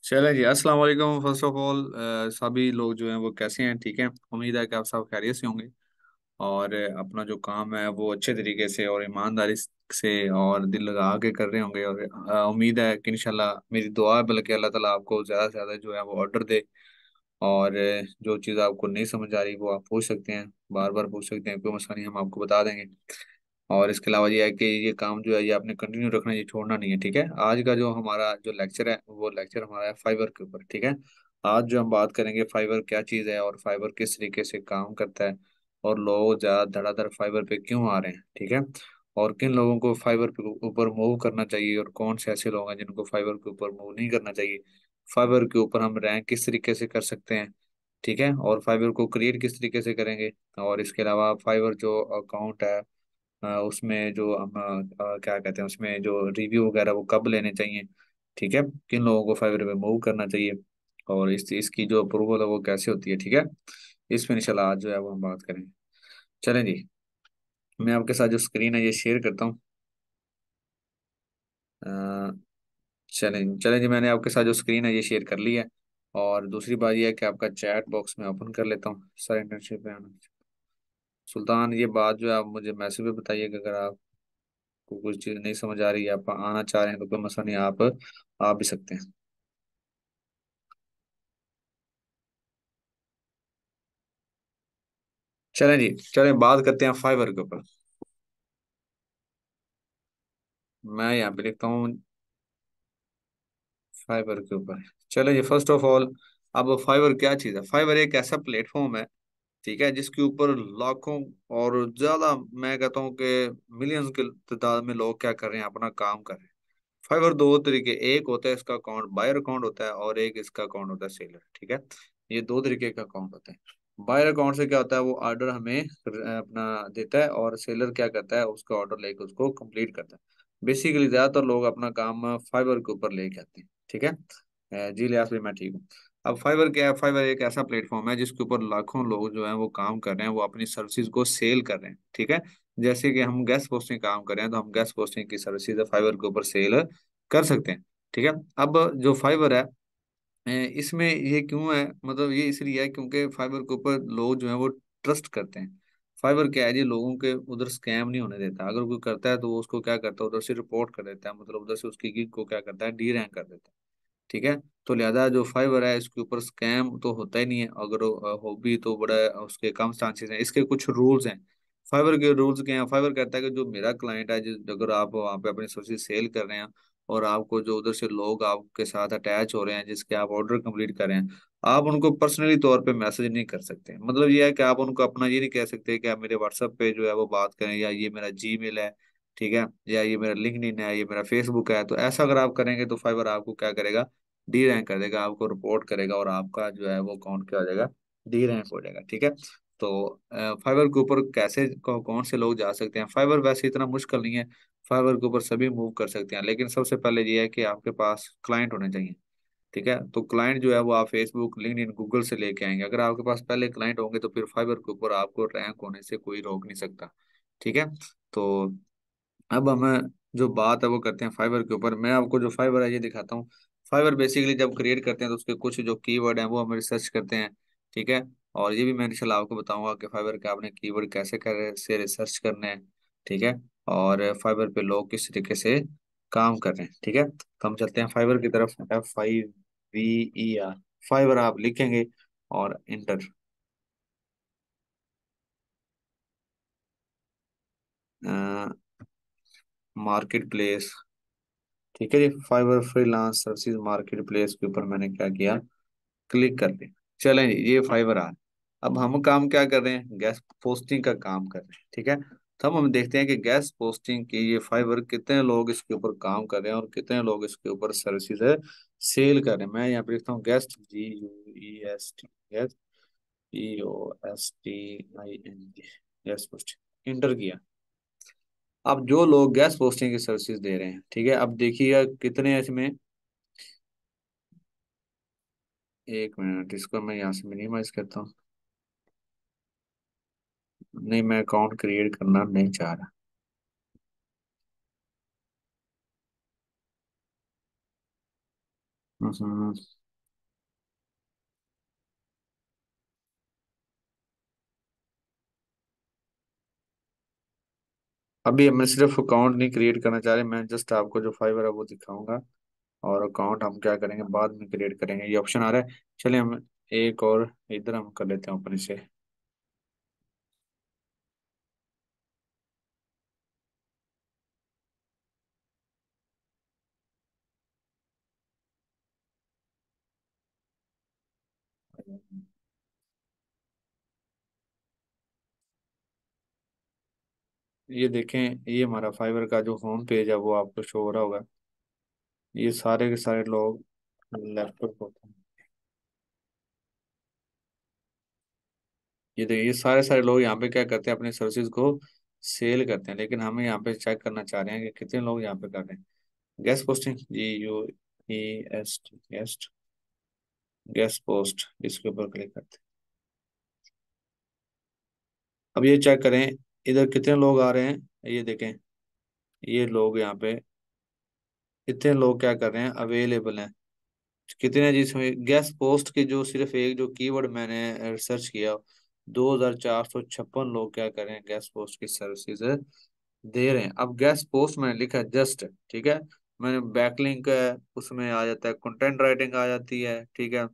चले जी, अस्सलाम वालेकुम। फर्स्ट ऑफ ऑल सभी लोग जो हैं वो कैसे हैं? ठीक है, उम्मीद है कि आप सब खैरियत से होंगे और अपना जो काम है वो अच्छे तरीके से और ईमानदारी से और दिल लगा के कर रहे होंगे। और उम्मीद है कि इंशाल्लाह, मेरी दुआ है बल्कि अल्लाह ताला आपको ज़्यादा से ज़्यादा जो है वो ऑर्डर दे। और जो चीज़ आपको नहीं समझ आ रही वो आप पूछ सकते हैं, बार बार पूछ सकते हैं, कोई मसला नहीं, हम आपको बता देंगे। और इसके अलावा ये है कि ये काम जो है ये आपने कंटिन्यू रखना है, ये छोड़ना नहीं है। ठीक है, आज का जो हमारा जो लेक्चर है वो लेक्चर हमारा है फाइबर के ऊपर। ठीक है, आज जो हम बात करेंगे फाइबर क्या चीज़ है और फाइबर किस तरीके से काम करता है और लोग ज़्यादा धड़ाधड़ फाइबर पे क्यों आ रहे हैं। ठीक है, और किन लोगों को फाइबर के ऊपर मूव करना चाहिए और कौन से ऐसे लोग हैं जिनको फाइबर के ऊपर मूव नहीं करना चाहिए। फाइबर के ऊपर हम रैंक किस तरीके से कर सकते हैं। ठीक है, और फाइबर को क्रिएट किस तरीके से करेंगे। और इसके अलावा फाइबर जो अकाउंट है उसमें जो हम क्या कहते हैं, उसमें जो रिव्यू वगैरह वो कब लेने चाहिए। ठीक है, किन लोगों को फाइवर पे मूव करना चाहिए और इसकी जो अप्रूवल है वो कैसे होती है। ठीक है, इसमें इंशाल्लाह आज जो है वो हम बात करेंगे। चलें जी, मैं आपके साथ जो स्क्रीन है ये शेयर करता हूँ। अ, चलें चलें जी, मैंने आपके साथ जो स्क्रीन है ये शेयर कर ली है। और दूसरी बात ये है कि आपका चैट बॉक्स में ओपन कर लेता हूँ। सर इंटर्नशिप पे आना, सुल्तान, ये बात जो है आप मुझे मैसेज पे बताइएगा अगर आपको कुछ चीज़ नहीं समझ आ रही है, आप आना चाह रहे हैं तो कोई मसला नहीं, आप आ भी सकते हैं। चलें जी, चलें बात करते हैं फाइबर के ऊपर। मैं यहाँ पे लिखता हूँ फाइबर के ऊपर। चलें जी, फर्स्ट ऑफ ऑल, अब फाइबर क्या चीज़ है? फाइबर एक ऐसा प्लेटफॉर्म है, ठीक है, जिसके ऊपर लाखों और ज्यादा, मैं कहता हूँ कि मिलियंस की तादाद में लोग क्या कर रहे हैं, अपना काम कर रहे हैं। फाइवर दो तरीके, एक होता है इसका अकाउंट बायर अकाउंट होता है और एक इसका अकाउंट होता है सेलर। ठीक है, ये दो तरीके का अकाउंट होता है। बायर अकाउंट से क्या होता है, वो ऑर्डर हमें अपना देता है और सेलर क्या करता है, उसका ऑर्डर लेके उसको कंप्लीट करता है। बेसिकली ज्यादातर लोग अपना काम फाइबर के ऊपर लेके आते हैं। ठीक है, जी लियास भाई, मैं ठीक हूँ। अब फाइबर क्या है? फाइबर एक ऐसा प्लेटफॉर्म है जिसके ऊपर लाखों लोग जो हैं वो काम कर रहे हैं, वो अपनी सर्विसेज को सेल कर रहे हैं। ठीक है, जैसे कि हम गैस पोस्टिंग काम कर रहे हैं तो हम गैस पोस्टिंग की सर्विसेज फाइबर के ऊपर सेल कर सकते हैं। ठीक है, अब जो फाइबर है इसमें ये क्यों है, मतलब ये इसलिए है क्योंकि फाइबर के ऊपर लोग जो है वो ट्रस्ट करते हैं। फाइबर क्या है जी, लोगों के उधर स्कैम नहीं होने देता। अगर कोई करता है तो वो उसको क्या करता है, उधर से रिपोर्ट कर देता है, मतलब उधर से उसकी गिग को क्या करता है, डी रैंक कर देता है। ठीक है, तो लिहाजा जो फाइबर है इसके ऊपर स्कैम तो होता ही नहीं है, अगर हो भी तो बड़ा उसके कम चांसेस हैं। इसके कुछ रूल्स हैं। फाइबर के रूल्स क्या हैं? फाइबर कहता है कि जो मेरा क्लाइंट है, अगर आप वहाँ पे अपनी सर्विस सेल कर रहे हैं और आपको जो उधर से लोग आपके साथ अटैच हो रहे हैं जिसके आप ऑर्डर कंप्लीट कर रहे हैं, आप उनको पर्सनली तौर पे मैसेज नहीं कर सकते। मतलब ये है कि आप उनको अपना ये नहीं कह सकते कि आप मेरे व्हाट्सएप पे जो है वो बात करें, या ये मेरा जीमेल है, ठीक है, या ये मेरा लिंक्डइन है, ये मेरा फेसबुक है। तो ऐसा अगर आप करेंगे तो फाइबर आपको क्या करेगा, डी रैंक कर देगा, आपको रिपोर्ट करेगा और आपका जो है वो अकाउंट क्या हो जाएगा, डी रैंक हो जाएगा। ठीक है, तो फाइबर के ऊपर कैसे कौन से लोग जा सकते हैं? फाइबर वैसे इतना मुश्किल नहीं है, फाइबर के ऊपर सभी मूव कर सकते हैं, लेकिन सबसे पहले ये है कि आपके पास क्लाइंट होने चाहिए। ठीक है, तो क्लाइंट जो है वो आप फेसबुक, लिंक्डइन, गूगल से लेके आएंगे। अगर आपके पास पहले क्लाइंट होंगे तो फिर फाइबर के ऊपर आपको रैंक होने से कोई रोक नहीं सकता। ठीक है, तो अब हम जो बात है वो करते हैं फाइबर के ऊपर। मैं आपको जो फाइबर है ये दिखाता हूँ। फाइबर बेसिकली जब क्रिएट करते हैं तो उसके कुछ जो कीवर्ड हैं वो हम रिसर्च करते हैं। ठीक है, और ये भी मैं इंशाल्लाह आपको बताऊंगा कि फाइबर के आपने कीवर्ड कैसे कर से रिसर्च करने हैं। ठीक है, और फाइबर पे लोग किस तरीके से काम कर रहे हैं। ठीक है, तो हम चलते हैं फाइबर की तरफ। FIVER, फाइबर आप लिखेंगे और इंटर, मार्केट प्लेस। ठीक है जी, Fiverr freelance services market place के ऊपर मैंने क्या किया, क्लिक कर लिया। चलें जी, ये फाइबर आ। अब हम काम क्या कर रहे हैं, गैस पोस्टिंग का काम कर रहे हैं। ठीक है, तो अब हम देखते हैं कि गैस पोस्टिंग की ये फाइबर कितने लोग इसके ऊपर काम कर रहे हैं और कितने लोग इसके ऊपर सर्विसेज है सेल कर रहे हैं। मैं यहाँ पे लिखता हूँ guest, GUEST, gas, POSTING, gas posting, inter किया। अब जो लोग गैस पोस्टिंग की सर्विसेज दे रहे हैं, ठीक है, अब देखिएगा कितने हैं इसमें। एक मिनट, इसको मैं यहाँ से मिनिमाइज करता हूँ। नहीं, मैं अकाउंट क्रिएट करना नहीं चाह रहा। हम्म। अभी मैं सिर्फ अकाउंट नहीं क्रिएट करना चाह रहे, मैं जस्ट आपको जो फाइवर है वो दिखाऊंगा। और अकाउंट हम क्या करेंगे, बाद में क्रिएट करेंगे, ये ऑप्शन आ रहा है। चलिए हम एक और इधर हम कर लेते हैं ऊपर से। ये देखें, ये हमारा फाइवर का जो होम पेज है वो आपको शो हो रहा होगा। ये सारे के सारे लोग लैपटॉप होते हैं। ये देखिए, ये सारे सारे लोग यहाँ पे क्या करते हैं, अपनी सर्विसेज को सेल करते हैं। लेकिन हमें यहाँ पे चेक करना चाह रहे हैं कि कितने लोग यहाँ पे कर रहे हैं। Guest posting, GUEST, guest, guest post, इसके ऊपर क्लिक करते हैं। अब ये चेक करें इधर कितने लोग आ रहे हैं, ये देखें। ये लोग यहाँ पे कितने लोग क्या कर रहे हैं, अवेलेबल हैं कितने, जिसमें गेस्ट पोस्ट की जो सिर्फ एक जो कीवर्ड मैंने रिसर्च किया, 2456 लोग क्या कर रहे हैं, गेस्ट पोस्ट की सर्विसेज दे रहे हैं। अब गेस्ट पोस्ट मैंने लिखा है जस्ट, ठीक है। मैंने बैकलिंक है उसमें आ जाता है, कंटेंट राइटिंग आ जाती है, ठीक है।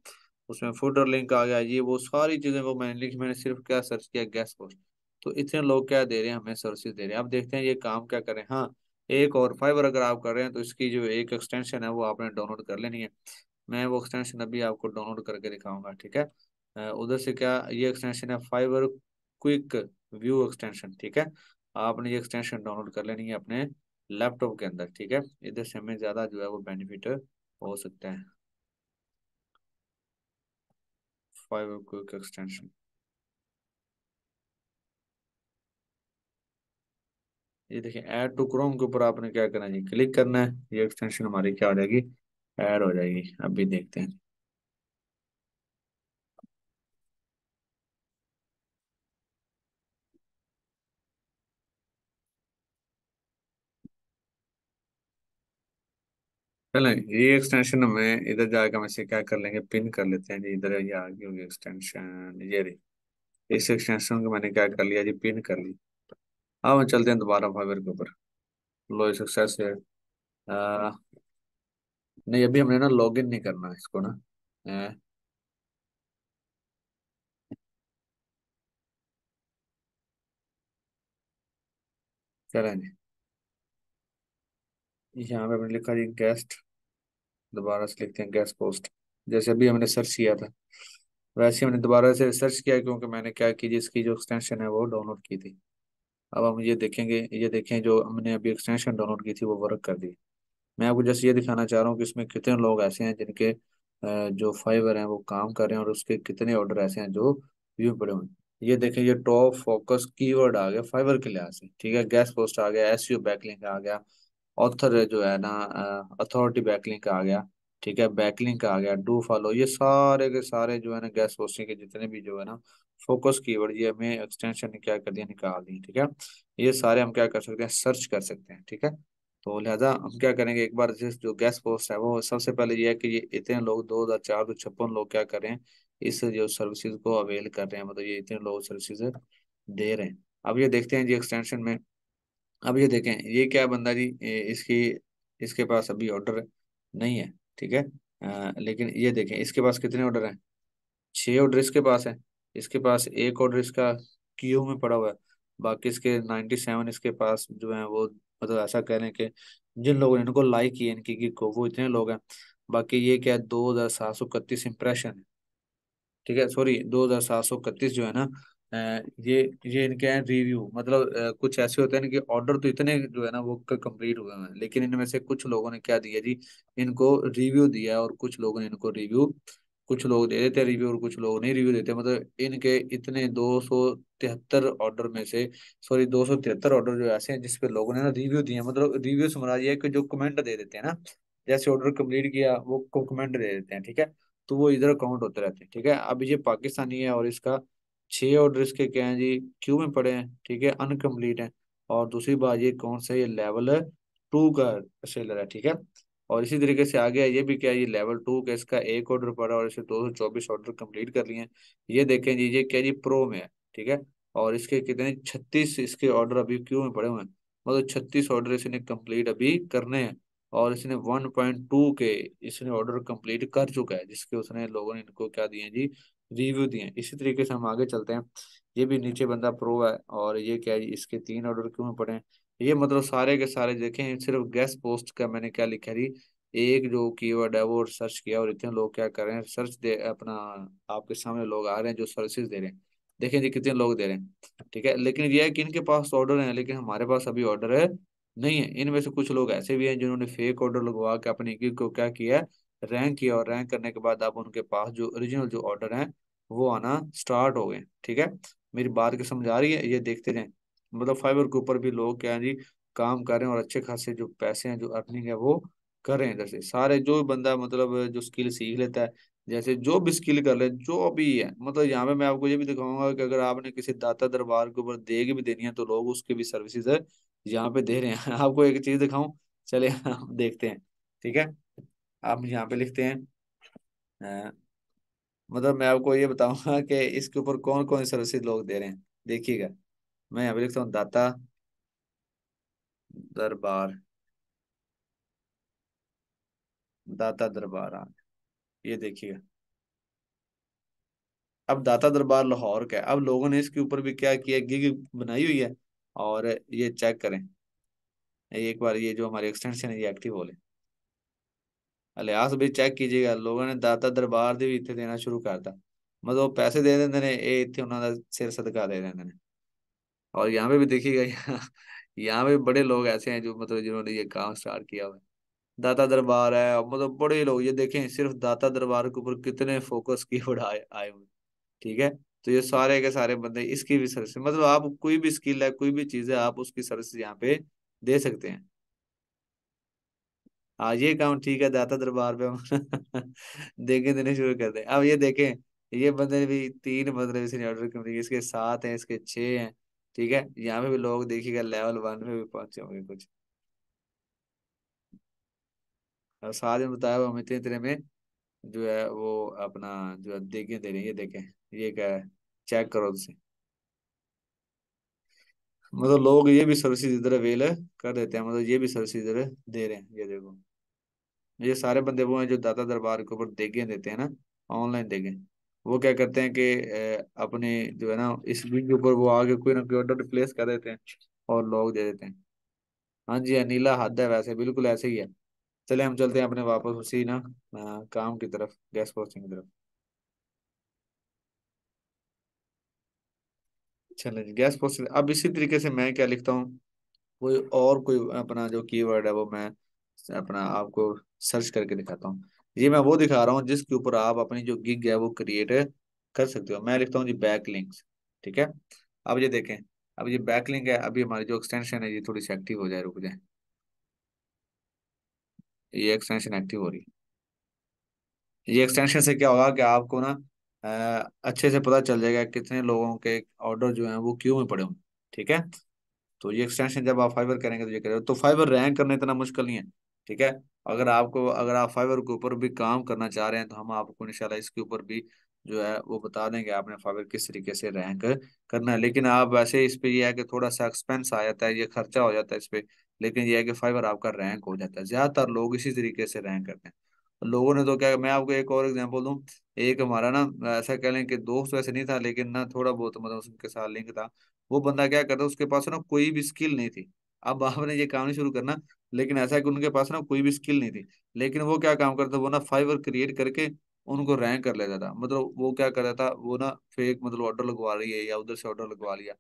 उसमें फुटर लिंक आ गया, ये वो सारी चीजें वो मैंने लिखी। मैंने सिर्फ क्या सर्च किया, गेस्ट पोस्ट। तो इतने लोग क्या दे रहे हैं, हमें सर्विसेज दे रहे हैं। अब देखते हैं ये काम क्या करें। हाँ, एक और फाइवर अगर आप कर रहे हैं तो इसकी जो एक एक्सटेंशन है वो आपने डाउनलोड कर लेनी है। मैं वो एक्सटेंशन अभी आपको डाउनलोड करके दिखाऊंगा, ठीक है। उधर से क्या, ये एक्सटेंशन है फाइबर क्विक व्यू एक्सटेंशन, ठीक है। आपने ये एक्सटेंशन डाउनलोड कर लेनी है अपने लैपटॉप के अंदर, ठीक है। इधर से हमें ज़्यादा जो है वो बेनिफिट हो सकता है। फाइबर क्विक एक्सटेंशन, ये देखिए, ऐड टू क्रोम के ऊपर आपने क्या करना है जी, क्लिक करना है। ये एक्सटेंशन हमारी क्या हो जाएगी, ऐड हो जाएगी। अभी देखते हैं। चलें, ये एक्सटेंशन हमें इधर जाकर हम इसे क्या कर लेंगे, पिन कर लेते हैं जी। इधर ये आ गई होगी एक्सटेंशन, ये रही। इस एक्सटेंशन को मैंने क्या कर लिया जी, पिन कर ली। अब हम चलते हैं दोबारा फाइवर के ऊपर। लो सक्सेस है। आ, नहीं, अभी हमने ना लॉगिन नहीं करना इसको ना। अ, चलें जी, यहाँ पे हमने लिखा जी गेस्ट, दोबारा से लिखते हैं गेस्ट पोस्ट। जैसे अभी हमने सर्च किया था वैसे हमने दोबारा से सर्च किया, क्योंकि मैंने क्या की, जिसकी जो एक्सटेंशन है वो डाउनलोड की थी। अब हम ये देखेंगे, ये देखें जो हमने अभी एक्सटेंशन डाउनलोड की थी वो वर्क कर दी। मैं आपको जस्ट ये दिखाना चाह रहा हूँ कि इसमें कितने लोग ऐसे हैं जिनके जो फाइवर हैं वो काम कर रहे हैं, और उसके कितने ऑर्डर ऐसे हैं जो व्यू पड़े हुए हैं। ये देखें, ये टॉप फोकस कीवर्ड आ गया फाइवर के लिहाज से, ठीक है। गेस्ट पोस्ट आ गया, SEO बैकलिंक आ गया, ऑथर जो है ना, अथॉरिटी बैकलिंक आ गया, ठीक है। बैकलिंक आ गया, डू फॉलो, ये सारे के सारे जो है ना गेस्ट पोस्टिंग के जितने भी जो है ना फोकस कीवर्ड, ये हमें एक्सटेंशन ने क्या कर दिया, निकाल दी, ठीक है। ये सारे हम क्या कर सकते हैं, सर्च कर सकते हैं, ठीक है। तो लिहाजा हम क्या करेंगे, एक बार जिस जो गेस्ट पोस्ट है वो सबसे पहले ये है कि ये इतने लोग 2456 लोग क्या कर रहे हैं, इस जो सर्विसेज को अवेल कर रहे हैं, मतलब ये इतने लोग सर्विसेज दे रहे हैं। अब ये देखते हैं जी एक्सटेंशन में। अब ये देखें, ये क्या बंदा जी, इसकी इसके पास अभी ऑर्डर नहीं है, ठीक है। लेकिन ये देखें इसके पास कितने ऑर्डर हैं, 6 ऑर्डर इसके पास है। इसके पास एक ऑर्डर इसका क्यू में पड़ा हुआ है। बाकी इसके 97 इसके पास जो है वो, मतलब ऐसा कह रहे हैं कि जिन लोगों ने इनको लाइक किए इनकी गिग को, वो इतने लोग हैं। बाकी ये क्या है, 2731 इंप्रेशन है, ठीक है। सॉरी, 2731 जो है ना, ये इनके हैं रिव्यू। मतलब कुछ ऐसे होते हैं ना कि ऑर्डर तो इतने जो है ना वो कंप्लीट हुए हैं, लेकिन इनमें से कुछ लोगों ने क्या दिया जी, इनको रिव्यू दिया, और कुछ लोगों ने इनको रिव्यू, कुछ लोग दे देते हैं रिव्यू और कुछ लोग नहीं रिव्यू देते। मतलब इनके इतने 273 ऑर्डर में से, सॉरी 273 ऑर्डर जो ऐसे हैं जिसपे लोगों ने ना रिव्यू दिए। मतलब रिव्यू से मुराद ये है कि जो कमेंट दे देते हैं ना, जैसे ऑर्डर कंप्लीट किया वो कमेंट दे देते हैं, ठीक है। तो वो इधर काउंट होते रहते हैं, ठीक है। अब ये पाकिस्तानी है और इसका 6 ऑर्डर इसके क्या है जी, क्यू में पड़े हैं, ठीक है, अनकम्प्लीट है। और दूसरी बात, ये कौन सा, ये लेवल 2 का सेलर है, ठीक है। और इसी तरीके से आगे ये भी क्या है, ये लेवल 2 का इसका एक ऑर्डर पड़ा और इसे 224 ऑर्डर कंप्लीट कर लिए हैं। ये देखें जी, ये क्या जी, प्रो में है, ठीक है। और इसके कितने 36 इसके ऑर्डर अभी क्यू में पड़े हुए हैं, मतलब 36 ऑर्डर इसने कंप्लीट अभी करने हैं। और इसने 1.2 के इसने ऑर्डर कंप्लीट कर चुका है, जिसके उसने लोगों ने इनको क्या दिए हैं जी, रिव्यू दिए हैं। इसी तरीके से हम आगे चलते हैं। ये भी नीचे बंदा प्रो है और ये क्या है, इसके 3 ऑर्डर क्यों में पड़े हैं। ये मतलब सारे के सारे देखें, सिर्फ गेस्ट पोस्ट का मैंने क्या लिखा है जी, एक जो कीवर्ड है वो सर्च किया और इतने लोग क्या कर रहे हैं, सर्च दे अपना, आपके सामने लोग आ रहे हैं जो सर्विसेज दे रहे हैं। देखें जी कितने लोग दे रहे हैं, ठीक है। लेकिन ये है कि इनके पास ऑर्डर है, लेकिन हमारे पास अभी ऑर्डर है नहीं है। इनमें से कुछ लोग ऐसे भी हैं जिन्होंने फेक ऑर्डर लगवा के अपनी गिग को क्या किया है, रैंक किया, और रैंक करने के बाद अब उनके पास जो ओरिजिनल जो ऑर्डर हैं वो आना स्टार्ट हो गए, ठीक है। मेरी बात की समझ आ रही है, ये देखते जाएं। मतलब फाइवर के ऊपर भी लोग क्या है जी, काम कर रहे हैं और अच्छे खासे जो पैसे हैं, जो अर्निंग है वो कर रहे हैं इधर से। सारे जो बंदा मतलब जो स्किल सीख लेता है, जैसे जो भी स्किल कर ले जो भी है, मतलब यहाँ पे मैं आपको ये भी दिखाऊंगा कि अगर आपने किसी दाता दरबार के ऊपर देग भी देनी है तो लोग उसकी भी सर्विसेज है यहाँ पे दे रहे हैं। आपको एक चीज दिखाऊं, चले हम देखते हैं, ठीक है। आप यहाँ पे लिखते हैं मतलब मैं आपको ये बताऊंगा कि इसके ऊपर कौन कौन सी सर्विसेज लोग दे रहे हैं, देखिएगा। मैं यहाँ पे लिखता हूँ दाता दरबार, दाता दरबार, हाँ, ये देखिएगा। अब दाता दरबार लाहौर का है, अब लोगों ने इसके ऊपर भी क्या किया, गिग बनाई हुई है। और ये चेक करें, एक बार ये जो हमारी एक्सटेंशन है ये एक्टिव हो ले, अलियास भी चेक कीजिएगा, लोगों ने दाता दरबार ਦੇ ਵੀ ਇੱਥੇ देना शुरू करता। मतलब पैसे दे देंगे ने, ये इतने उन्होंने सिर सदका दे देंगे ने। और यहाँ पे भी देखिएगा, यहाँ पे बड़े लोग ऐसे हैं जो मतलब जिन्होंने ये काम स्टार्ट किया हुआ है। दाता दरबार है, मतलब बड़े लोग, ये देखें सिर्फ दाता दरबार के ऊपर कितने फोकस किए आए आए हुए, ठीक है। तो ये सारे के सारे बंदे इसकी भी सर्विस, मतलब आप कोई भी स्किल है, कोई भी चीज है, आप उसकी सर्विस यहाँ पे दे सकते हैं। हाँ ये काम ठीक है, दाता दरबार पे हम देखे देने शुरू कर दें। अब ये देखें, ये बंदे भी 3 बंदे इसने ऑर्डर कर, इसके 7 हैं, इसके 6 हैं, ठीक है। यहाँ पे भी लोग देखिएगा लेवल 1 पे भी पहुंचे होंगे कुछ। और साथ में बताया हुआ हम इतने इतने में जो है वो अपना जो है देखे दे रहे हैं, ये देखें, ये क्या है, चेक करो उसे। मतलब लोग ये भी सर्विसेज इधर अवेल कर देते हैं, मतलब ये भी सर्विसेज इधर दे रहे हैं, ये देखो। ये सारे बंदे वो हैं जो दाता दरबार के ऊपर देगे देते हैं ना, ऑनलाइन देगे। वो क्या करते हैं कि अपने जो है ना इस वीक के ऊपर वो आगे कोई ना कोई ऑर्डर प्लेस कर देते हैं और लोग दे देते हैं। हाँ जी, अनिला हद है, वैसे बिल्कुल ऐसे ही है। चले हम चलते हैं अपने वापस उसी ना काम की तरफ, गैस पोस्टिंग की तरफ। चले जी, गैस पोस्टिंग। अब इसी तरीके से मैं क्या लिखता हूँ, कोई और कोई अपना जो कीवर्ड है वो मैं अपना आपको सर्च करके दिखाता हूँ। ये मैं वो दिखा रहा हूँ जिसके ऊपर आप अपनी जो गिग है वो क्रिएट कर सकते हो। मैं लिखता हूँ जी बैक लिंक्स, ठीक है। अब ये देखें, अब ये बैक लिंक है, अभी हमारी जो एक्सटेंशन है ये थोड़ी सी एक्टिव हो जाए, रुक जाए। ये एक्सटेंशन एक्टिव हो रही है। ये एक्सटेंशन से क्या होगा कि आपको ना अच्छे से पता चल जाएगा कितने लोगों के ऑर्डर जो हैं वो क्यों में पड़े हुए हैं, ठीक है। तो ये एक्सटेंशन जब आप फाइबर करेंगे तो ये करेगा, तो फाइबर रैंक करना इतना मुश्किल नहीं है, ठीक है। अगर आप फाइबर के ऊपर भी काम करना चाह रहे हैं तो हम आपको इंशाल्लाह इसके ऊपर भी जो है वो बता देंगे आपने फाइबर किस तरीके से रैंक करना है। लेकिन आप वैसे इस पे ये है कि थोड़ा सा एक्सपेंस आ जाता है, ये खर्चा हो जाता है इस पे। लेकिन ये है कि फाइबर आपका रैंक हो जाता है, ज्यादातर लोग इसी तरीके से रैंक करते हैं। लोगों ने तो क्या, मैं आपको एक और एग्जांपल दूं। एक हमारा ना ऐसा कह लें कि दोस्त वैसे नहीं था, लेकिन ना थोड़ा बहुत मतलब उसके साथ लिंक था। वो बंदा क्या करता, उसके पास ना कोई भी स्किल नहीं थी। अब आपने ये काम नहीं शुरू करना, लेकिन ऐसा है कि उनके पास ना कोई भी स्किल नहीं थी। लेकिन वो क्या काम करता, वो ना फाइवर क्रिएट करके उनको रैंक कर लेता था। मतलब वो क्या कर रहा था, वो ना फेक मतलब ऑर्डर लगवा रही है या उधर से ऑर्डर लगवा लिया,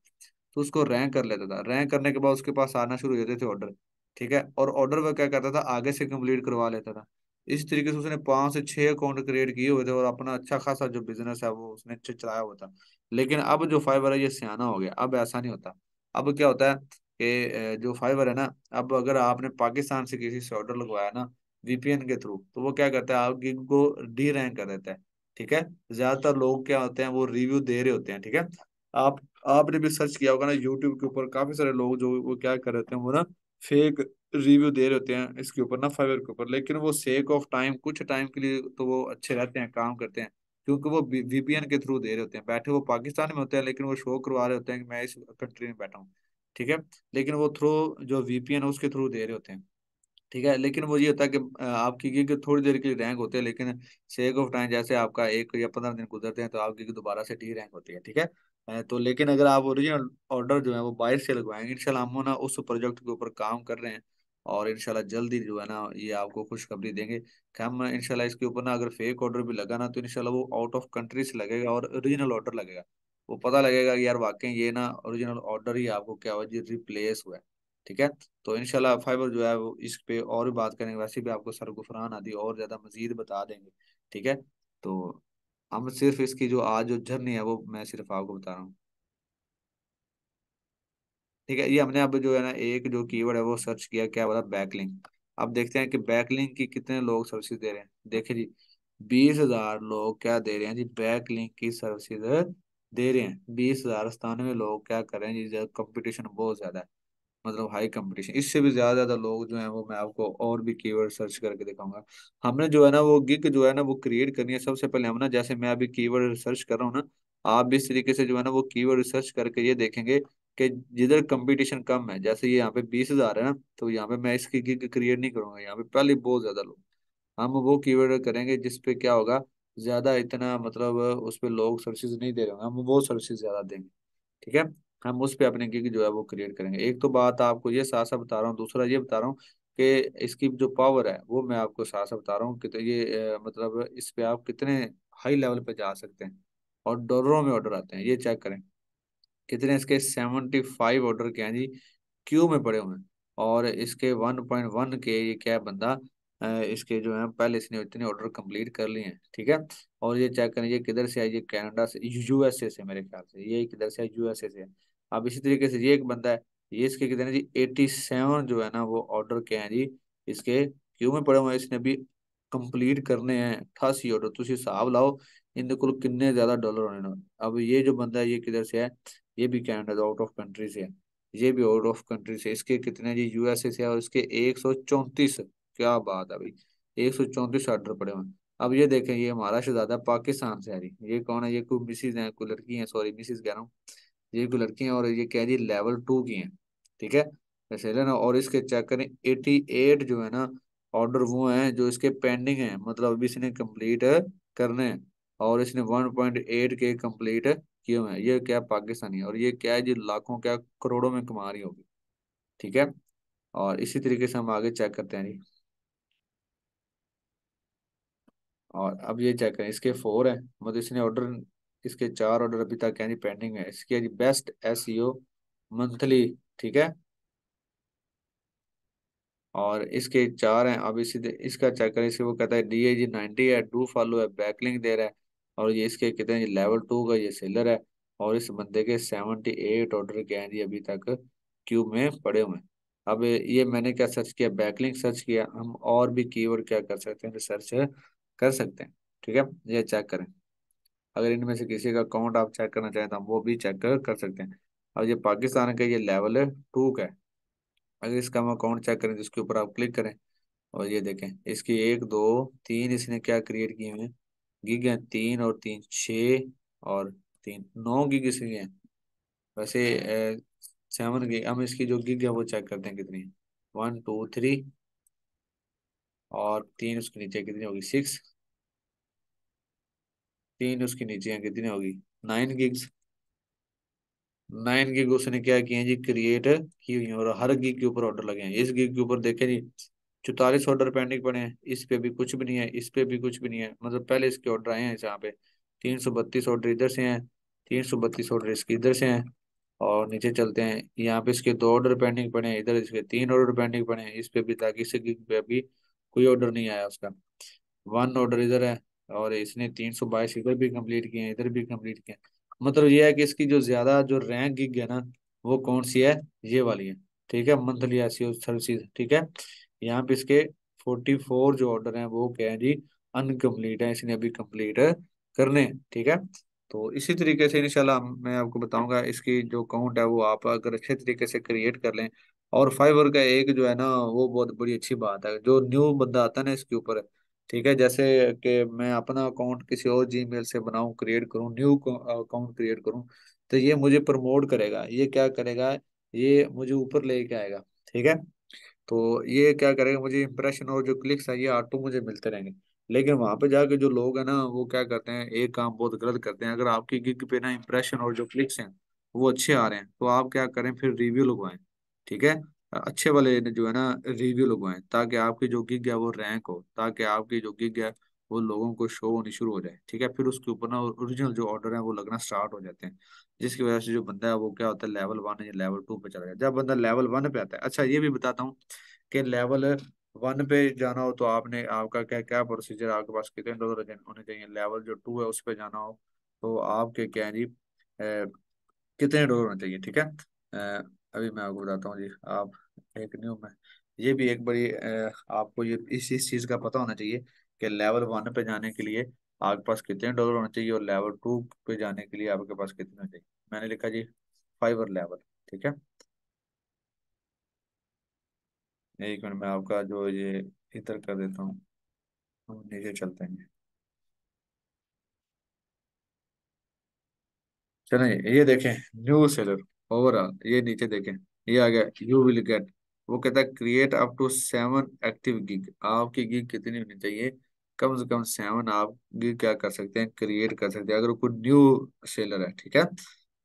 तो उसको रैंक कर लेता था। रैंक करने के बाद उसके पास आना शुरू हो जाते थे ऑर्डर, ठीक है। और ऑर्डर वो क्या करता था, आगे से कंप्लीट करवा लेता था। इस तरीके से उसने 5 से 6 अकाउंट क्रिएट किए हुए थे और अपना अच्छा खासा जो बिजनेस है वो उसने अच्छे चलाया हुआ था। लेकिन अब जो फाइबर है ये सियाना हो गया, अब ऐसा नहीं होता। अब क्या होता है कि जो फाइबर है ना, अब अगर आपने पाकिस्तान से किसी से ऑर्डर लगवाया ना वीपीएन के थ्रू, तो वो क्या करता है, आपकी को डी रैंक कर देता है, ठीक है। ज्यादातर लोग क्या होते हैं, वो रिव्यू दे रहे होते हैं, ठीक है। आप आपने भी सर्च किया होगा ना यूट्यूब के ऊपर, काफी सारे लोग जो वो क्या कर रहे थे, वो ना फेक रिव्यू दे रहे होते हैं इसके ऊपर ना, फाइवर के ऊपर, लेकिन वो सेक ऑफ टाइम, कुछ टाइम के लिए तो वो अच्छे रहते हैं, काम करते हैं, क्योंकि वो वीपीएन के थ्रू दे रहे होते हैं, बैठे वो पाकिस्तान में होते हैं लेकिन वो शो करवा रहे होते हैं कि मैं इस कंट्री में बैठा हूँ। ठीक है, लेकिन वो थ्रू जो वीपीएन है उसके थ्रू दे रहे होते हैं। ठीक है, लेकिन वो ये होता है कि आपकी गिग थोड़ी देर के लिए रैंक होते हैं, लेकिन सेक ऑफ टाइम जैसे आपका 1 या 15 दिन गुजरते हैं तो आपकी गिग दोबारा से डी रैंक होती है। ठीक है, तो लेकिन अगर आप ओरिजिनल ऑर्डर जो है वो बाहर से लगवाएंगे, इंशाल्लाह हम ना उस प्रोजेक्ट के ऊपर काम कर रहे हैं, और इंशाल्लाह जल्दी जो है ना ये आपको खुशखबरी देंगे कि हम इंशाल्लाह इसके ऊपर ना, अगर फेक ऑर्डर भी लगा ना तो इंशाल्लाह वो आउट ऑफ कंट्री से लगेगा और ओरिजिनल ऑर्डर लगेगा। वो पता लगेगा कि यार वाकई ये ना ओरिजिनल ऑर्डर ही आपको क्या हुआ जी, रिप्लेस हुआ है। ठीक है, तो इंशाल्लाह फाइबर जो है वो इस पे और भी बात करेंगे, वैसे भी आपको सरगुफरान आदि और ज्यादा मजीद बता देंगे। ठीक है, तो हम सिर्फ इसकी जो आज जो जर्नी है वो मैं सिर्फ आपको बता रहा हूँ। ठीक है, ये हमने अब जो है ना एक जो कीवर्ड है वो सर्च किया, क्या बोला, बैकलिंक। अब देखते हैं कि बैकलिंक की कितने लोग सर्विसेज दे रहे हैं। देखिए जी, 20,000 लोग क्या दे रहे हैं जी, बैकलिंक की सर्विसेज दे रहे हैं। 20,097 लोग क्या कर रहे हैं जी, कंपटीशन बहुत ज्यादा है, मतलब हाई कंपटीशन। इससे भी ज्यादा ज्यादा लोग जो हैं वो मैं आपको और भी कीवर्ड सर्च करके दिखाऊंगा। हमने जो है ना वो गिग जो है ना वो क्रिएट करनी है। सबसे पहले हम ना, जैसे मैं अभी कीवर्ड सर्च कर रहा हूँ ना, आप भी इस तरीके से जो है ना वो कीवर्ड सर्च करके ये देखेंगे कि जिधर कंपटीशन कम है, जैसे ये यहाँ पे 20,000 है ना, तो यहाँ पे मैं इसकी गिग क्रिएट नहीं करूंगा, यहाँ पे पहले बहुत ज्यादा लोग। हम वो कीवर्ड करेंगे जिसपे क्या होगा, ज्यादा इतना मतलब उस पे लोग सर्विसेज नहीं दे रहे होंगे, हम वो सर्विसेज ज्यादा देंगे। ठीक है, हम उस पे अपने गिग जो है वो क्रिएट करेंगे। एक तो बात आपको ये साथ साथ बता रहा हूँ, दूसरा ये बता रहा हूँ कि इसकी जो पावर है वो मैं आपको साथ साथ बता रहा हूँ कि तो ये मतलब इस पे आप कितने हाई लेवल पे जा सकते हैं, और डॉलरों में ऑर्डर आते हैं, ये चेक करें। कितने इसके 75 ऑर्डर के हैं जी, क्यू में पड़े हुए हैं। और इसके 1.1 के ये क्या है बंदा, इसके जो है पहले इसने इतने ऑर्डर कंप्लीट कर लिए हैं। ठीक है, और ये चेक करें ये किधर से है, ये कनाडा से, यूएसए से, मेरे ख्याल से ये किधर से है, यूएसए से है। अब इसी तरीके से ये एक बंदा है, ये इसके कितने हैं जी, 87 जो है ना वो ऑर्डर के हैं जी, इसके क्यू में पड़े हुए हैं, इसने भी कंप्लीट करने हैं 88 ऑर्डर। तुम हिसाब लाओ इनके कुल कितने ज्यादा डॉलर होने ना। अब ये जो बंदा है ये किधर से है, ये भी कनाडा, आउट ऑफ कंट्री से है। ये भी आउट ऑफ कंट्री से, इसके कितने जी, यूएसए से है, और इसके 134। क्या बात है भाई, 134 ऑर्डर पड़े हुए हैं। अब ये देखें, ये हमारा शहजादा पाकिस्तान से है जी, ये कौन है, ये कोई मिसिज है, कोई लड़की है, सॉरी मिसिज कह रहा हूँ, ये कोई लड़की है, और ये क्या है जी, लेवल 2 की है। ठीक है, वैसे है ना, और इसके चेक करें 88 जो है ना ऑर्डर वो हैं जो इसके पेंडिंग है, मतलब अभी इसने कंप्लीट करने हैं, और इसने 1.8 के कंप्लीट किए हुए हैं। ये क्या पाकिस्तानी है, और ये क्या है जी, लाखों क्या करोड़ों में कमा रही होगी। ठीक है, और इसी तरीके से हम आगे चेक करते हैं जी। और अब ये चेक करें, इसके 4 है, मतलब इसने ऑर्डर, इसके 4 ऑर्डर अभी तक है जी पेंडिंग है। इसकी है जी बेस्ट एसईओ मंथली। ठीक है, और इसके 4 हैं। अब इसी इसका चेक करें, इसे वो कहता है DAG 90 है, डू फॉलो है, बैकलिंक दे रहा है, और ये इसके कितने हैं, लेवल 2 का ये सेलर है। और इस बंदे के 78 ऑर्डर के हैं जी अभी तक क्यूब में पड़े हुए हैं। अब ये मैंने क्या सर्च किया, बैकलिंक सर्च किया। हम और भी कीवर्ड क्या कर सकते हैं, सर्च कर सकते हैं। ठीक है, ये चेक करें, अगर इनमें से किसी का अकाउंट आप चेक करना चाहें तो हम वो भी चेक कर सकते हैं। अब ये पाकिस्तान का ये लेवल 2 का है। अगर इसका हम अकाउंट चेक करें तो इसके ऊपर आप क्लिक करें, और ये देखें इसकी 1 2 3 इसने क्या क्रिएट किए हैं, गिग हैं, 3 और 3 6, और 3 9 गिग इसकी हैं। वैसे 7 गिग, हम इसकी जो गिग है वो चेक करते हैं कितनी है, 1 2 3, और 3 उसके नीचे कितनी होगी, 6, 3 उसके नीचे हैं कितनी होगी, 9 गिग्स। 9 गिग उसने क्या किए हैं जी, क्रिएट की हुई हैं, और हर गिग के ऊपर ऑर्डर लगे हैं। इस गिग के ऊपर देखें जी, 44 ऑर्डर पेंडिंग पड़े हैं, इस पे भी कुछ भी नहीं है, इस पे भी कुछ भी नहीं है, मतलब पहले इसके ऑर्डर आए हैं यहाँ पे। 332 ऑर्डर इधर से हैं, 332 ऑर्डर इसके इधर से हैं। और नीचे चलते हैं, यहाँ पे इसके 2 ऑर्डर पेंडिंग पड़े हैं, इधर इसके 3 ऑर्डर पेंडिंग पड़े हैं, इस पे भी, ताकि इस गिग पे अभी कोई ऑर्डर नहीं आया उसका। 1 ऑर्डर इधर है, और इसने 322 इधर भी कंप्लीट किए हैं, इधर भी कंप्लीट किए हैं। मतलब ये है कि इसकी जो ज्यादा जो रैंक गिग है ना, वो कौन सी है, ये वाली है। ठीक है, मंथली एसईओ सर्विसेज। ठीक है, यहाँ पे इसके 44 जो ऑर्डर हैं वो क्या है जी, अनकम्प्लीट है, इसने अभी कंप्लीट करने हैं। ठीक है, तो इसी तरीके से इंशाल्लाह मैं आपको बताऊंगा, इसकी जो अकाउंट है वो आप अगर अच्छे तरीके से क्रिएट कर लें और फाइवर का एक जो है ना, वो बहुत बड़ी अच्छी बात है, जो न्यू बंदा आता है ना इसके ऊपर, ठीक है, जैसे कि मैं अपना अकाउंट किसी और जीमेल से बनाऊं, क्रिएट करूं, न्यू अकाउंट क्रिएट करूं, तो ये मुझे प्रमोट करेगा, ये क्या करेगा, ये मुझे ऊपर लेके आएगा, ठीक है। तो ये क्या करेगा, मुझे इंप्रेशन और जो क्लिक्स है ये ऑटो मुझे मिलते रहेंगे। लेकिन वहां पे जाके जो लोग हैं ना, वो क्या करते हैं, एक काम बहुत गलत करते हैं, अगर आपकी गिग पे ना इंप्रेशन और जो क्लिक्स हैं वो अच्छे आ रहे हैं, तो आप क्या करें, फिर रिव्यू लगवाएं, ठीक है। अच्छे वाले जो है ना रिव्यू लगवाएं, ताकि आपकी जो गिग है वो रैंक हो, ताकि आपकी जो गिग है वो लोगों को शो होनी शुरू हो जाए, ठीक है। फिर उसके ऊपर ना ओरिजिनल जो ऑर्डर है वो लगना स्टार्ट हो जाते हैं, जिसकी वजह से जो बंदा है वो क्या होता है, लेवल 1 या लेवल 2 पे चला जाता है। जब बंदा लेवल 1 पे आता है, अच्छा ये भी बताता हूँ कि लेवल 1 पे जाना हो तो आपने, आपका क्या क्या प्रोसीजर, आपके पास कितने डॉलर होने चाहिए, लेवल 2 है उस पे जाना हो तो आपके क्या है जी, कितने डॉलर होने चाहिए, ठीक है। अभी मैं आपको बताता हूँ जी, आप एक न्यू में, ये भी एक बड़ी आपको ये इस चीज़ का पता होना चाहिए कि लेवल 1 पे जाने के लिए आपके पास कितने डॉलर होने चाहिए, और लेवल 2 पे जाने के लिए आपके पास कितने होने चाहिए। मैंने लिखा जी फाइवर लेवल, ठीक है। एक मिनट में आपका जो ये इधर कर देता हूँ, हम नीचे चलते हैं। चलें, ये देखें, न्यू सेलर ओवरऑल, ये नीचे देखें, ये आ गया, यू विल गेट, वो कहता है create up to 7 active gig, आपकी गिग कितनी होनी चाहिए, कम से कम 7 आप गिग क्या कर सकते हैं, क्रिएट कर सकते हैं, अगर कोई न्यू सेलर है, ठीक है।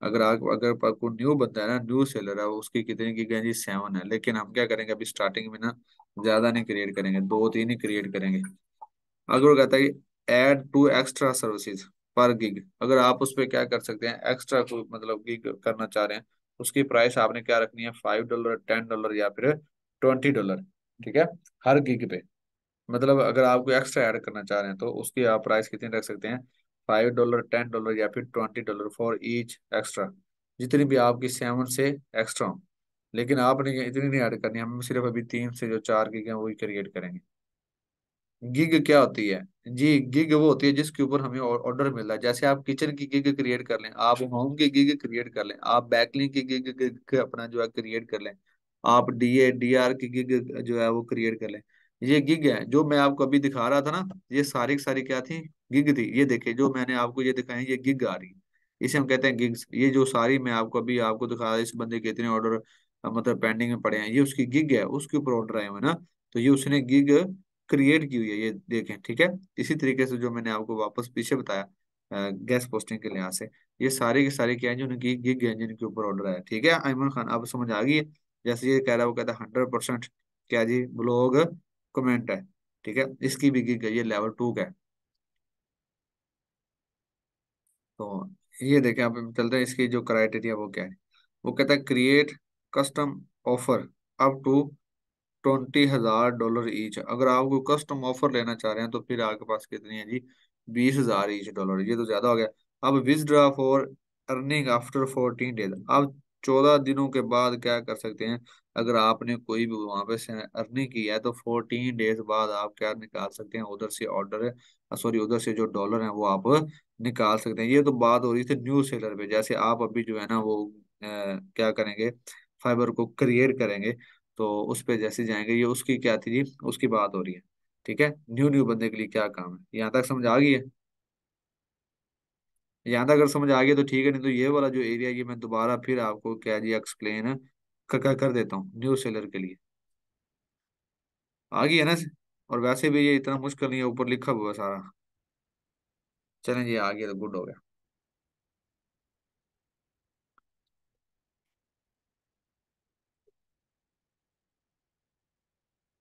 अगर कोई न्यू बंदा है ना, न्यू सेलर है, उसकी कितनी गिग है जी, 7 है। लेकिन हम क्या करेंगे, अभी स्टार्टिंग में ना ज्यादा नहीं क्रिएट करेंगे, 2 3 ही क्रिएट करेंगे। अगर वो कहता है कि ऐड टू एक्स्ट्रा सर्विसेज पर गिग, अगर आप उस पर क्या कर सकते हैं, एक्स्ट्रा कोई मतलब गिग करना चाह रहे हैं, उसकी प्राइस आपने क्या रखनी है, $5, $10 या फिर $20, ठीक है, हर गिग पे। मतलब अगर आप कोई एक्स्ट्रा ऐड करना चाह रहे हैं तो उसकी आप प्राइस कितनी रख सकते हैं, $5, $10 या फिर $20 फॉर ईच एक्स्ट्रा, जितनी भी आपकी 7 से एक्स्ट्रा हो। लेकिन आपने इतनी नहीं ऐड करनी, हम सिर्फ अभी 3 से जो 4 गिग हैं वही क्रिएट करेंगे। गिग क्या होती है जी, गिग वो होती है जिसके ऊपर हमें ऑर्डर मिल रहा है। जैसे आप किचन की गिग क्रिएट कर लें, आप होम की गिग क्रिएट कर लें, आप बैकलिंक की गिग अपना जो है क्रिएट कर लें, आप डीआर की गिग जो है वो क्रिएट कर लें। ये गिग है जो मैं आपको अभी दिखा रहा था ना, ये सारी की सारी क्या थी, गिग थी। ये देखिए जो मैंने आपको ये दिखाई, ये गिग आ रही है, इसे हम कहते हैं गिग्स। ये जो सारी मैं आपको अभी आपको दिखा रहा, इस बंदे के इतने ऑर्डर मतलब पेंडिंग में पड़े हैं, ये उसकी गिग है, उसके ऊपर ऑर्डर आए हुए हैं ना, तो ये उसने गिग क्रिएट की हुई है, ये देखें, ठीक है। इसी तरीके से जो मैंने आपको वापस पीछे बताया गैस पोस्टिंग के लिहाज से, ये सारे के सारे क्या है, जो उनकी गिग है जिनके ऊपर ऑर्डर आया, ठीक है। आयमन खान, आप समझ आ गई है। जैसे ये कह रहा है, वो कहता है 100% क्या जी, ब्लॉग कमेंट है, ठीक है, इसकी भी गिग है, ये लेवल 2 का है। तो ये देखें, आप चलते हैं, इसकी जो क्राइटेरिया वो क्या है, वो कहता है create custom offer up to $20,000 each. अगर आप कोई कस्टम ऑफर लेना चाह रहे हैं तो फिर आपके पास कितनी है जी, $20,000 ईच डॉलर, ये तो ज्यादा हो गया। अब withdraw for earning after 14 days, अब 14 दिनों के बाद क्या कर सकते हैं, अगर आपने कोई भी वहां पे से अर्निंग की है तो 14 डेज बाद आप क्या निकाल सकते हैं, उधर से ऑर्डर, सॉरी उधर से जो डॉलर है वो आप निकाल सकते हैं। ये तो बात हो रही थी न्यू सेलर पे, जैसे आप अभी जो है ना वो क्या करेंगे, फाइबर को क्रिएट करेंगे, तो उस पे जैसे जाएंगे, ये उसकी क्या थी जी, उसकी बात हो रही है, ठीक है। न्यू न्यू बंदे के लिए क्या काम है, यहाँ तक समझ आ गई है। यहाँ तक अगर समझ आ गई तो ठीक है, नहीं तो ये वाला जो एरिया, ये मैं दोबारा फिर आपको क्या जी एक्सप्लेन कर देता हूँ न्यू सेलर के लिए। आ गई है ना। और वैसे भी ये इतना मुश्किल नहीं है, ऊपर लिखा हुआ है सारा। चलें ये आ गया तो गुड हो गया।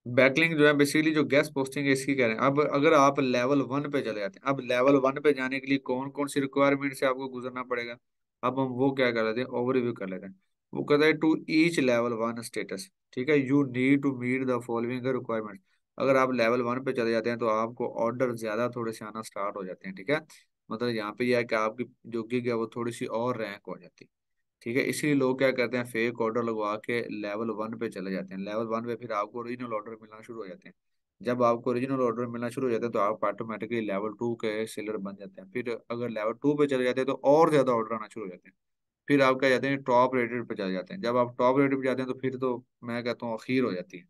बैकलिंक जो है बेसिकली जो गेस्ट पोस्टिंग है इसकी कह रहे हैं। अब अगर आप लेवल 1 पे चले जाते हैं, अब लेवल 1 पे जाने के लिए कौन कौन सी रिक्वायरमेंट से आपको गुजरना पड़ेगा, अब हम वो क्या कर लेते हैं, ओवरव्यू कर लेते हैं। वो कहता है टू ईच लेवल 1 स्टेटस, ठीक है, you need to meet the following requirement. अगर आप लेवल 1 पे चले जाते हैं तो आपको ऑर्डर ज्यादा थोड़े से आना स्टार्ट हो जाते हैं, ठीक है। मतलब यहाँ पे यह है कि आपकी जो गिग है वो थोड़ी सी और रैंक हो जाती है, ठीक है। इसीलिए लोग क्या करते हैं, फेक ऑर्डर लगवा के लेवल 1 पे चले जाते हैं। लेवल 1 पे फिर आपको ओरिजिनल ऑर्डर मिलना शुरू हो जाते हैं। जब आपको ओरिजिनल ऑर्डर मिलना शुरू हो जाते हैं तो आप ऑटोमेटिकली लेवल 2 के सेलर बन जाते हैं। फिर अगर लेवल 2 पे चले जाते हैं तो और ज्यादा ऑर्डर आना शुरू हो जाते हैं। फिर आप क्या जाते हैं, टॉप रेटेड पे चले जाते हैं। जब आप टॉप रेटेड पे जाते हैं तो फिर तो मैं कहता हूँ अखीर हो जाती है,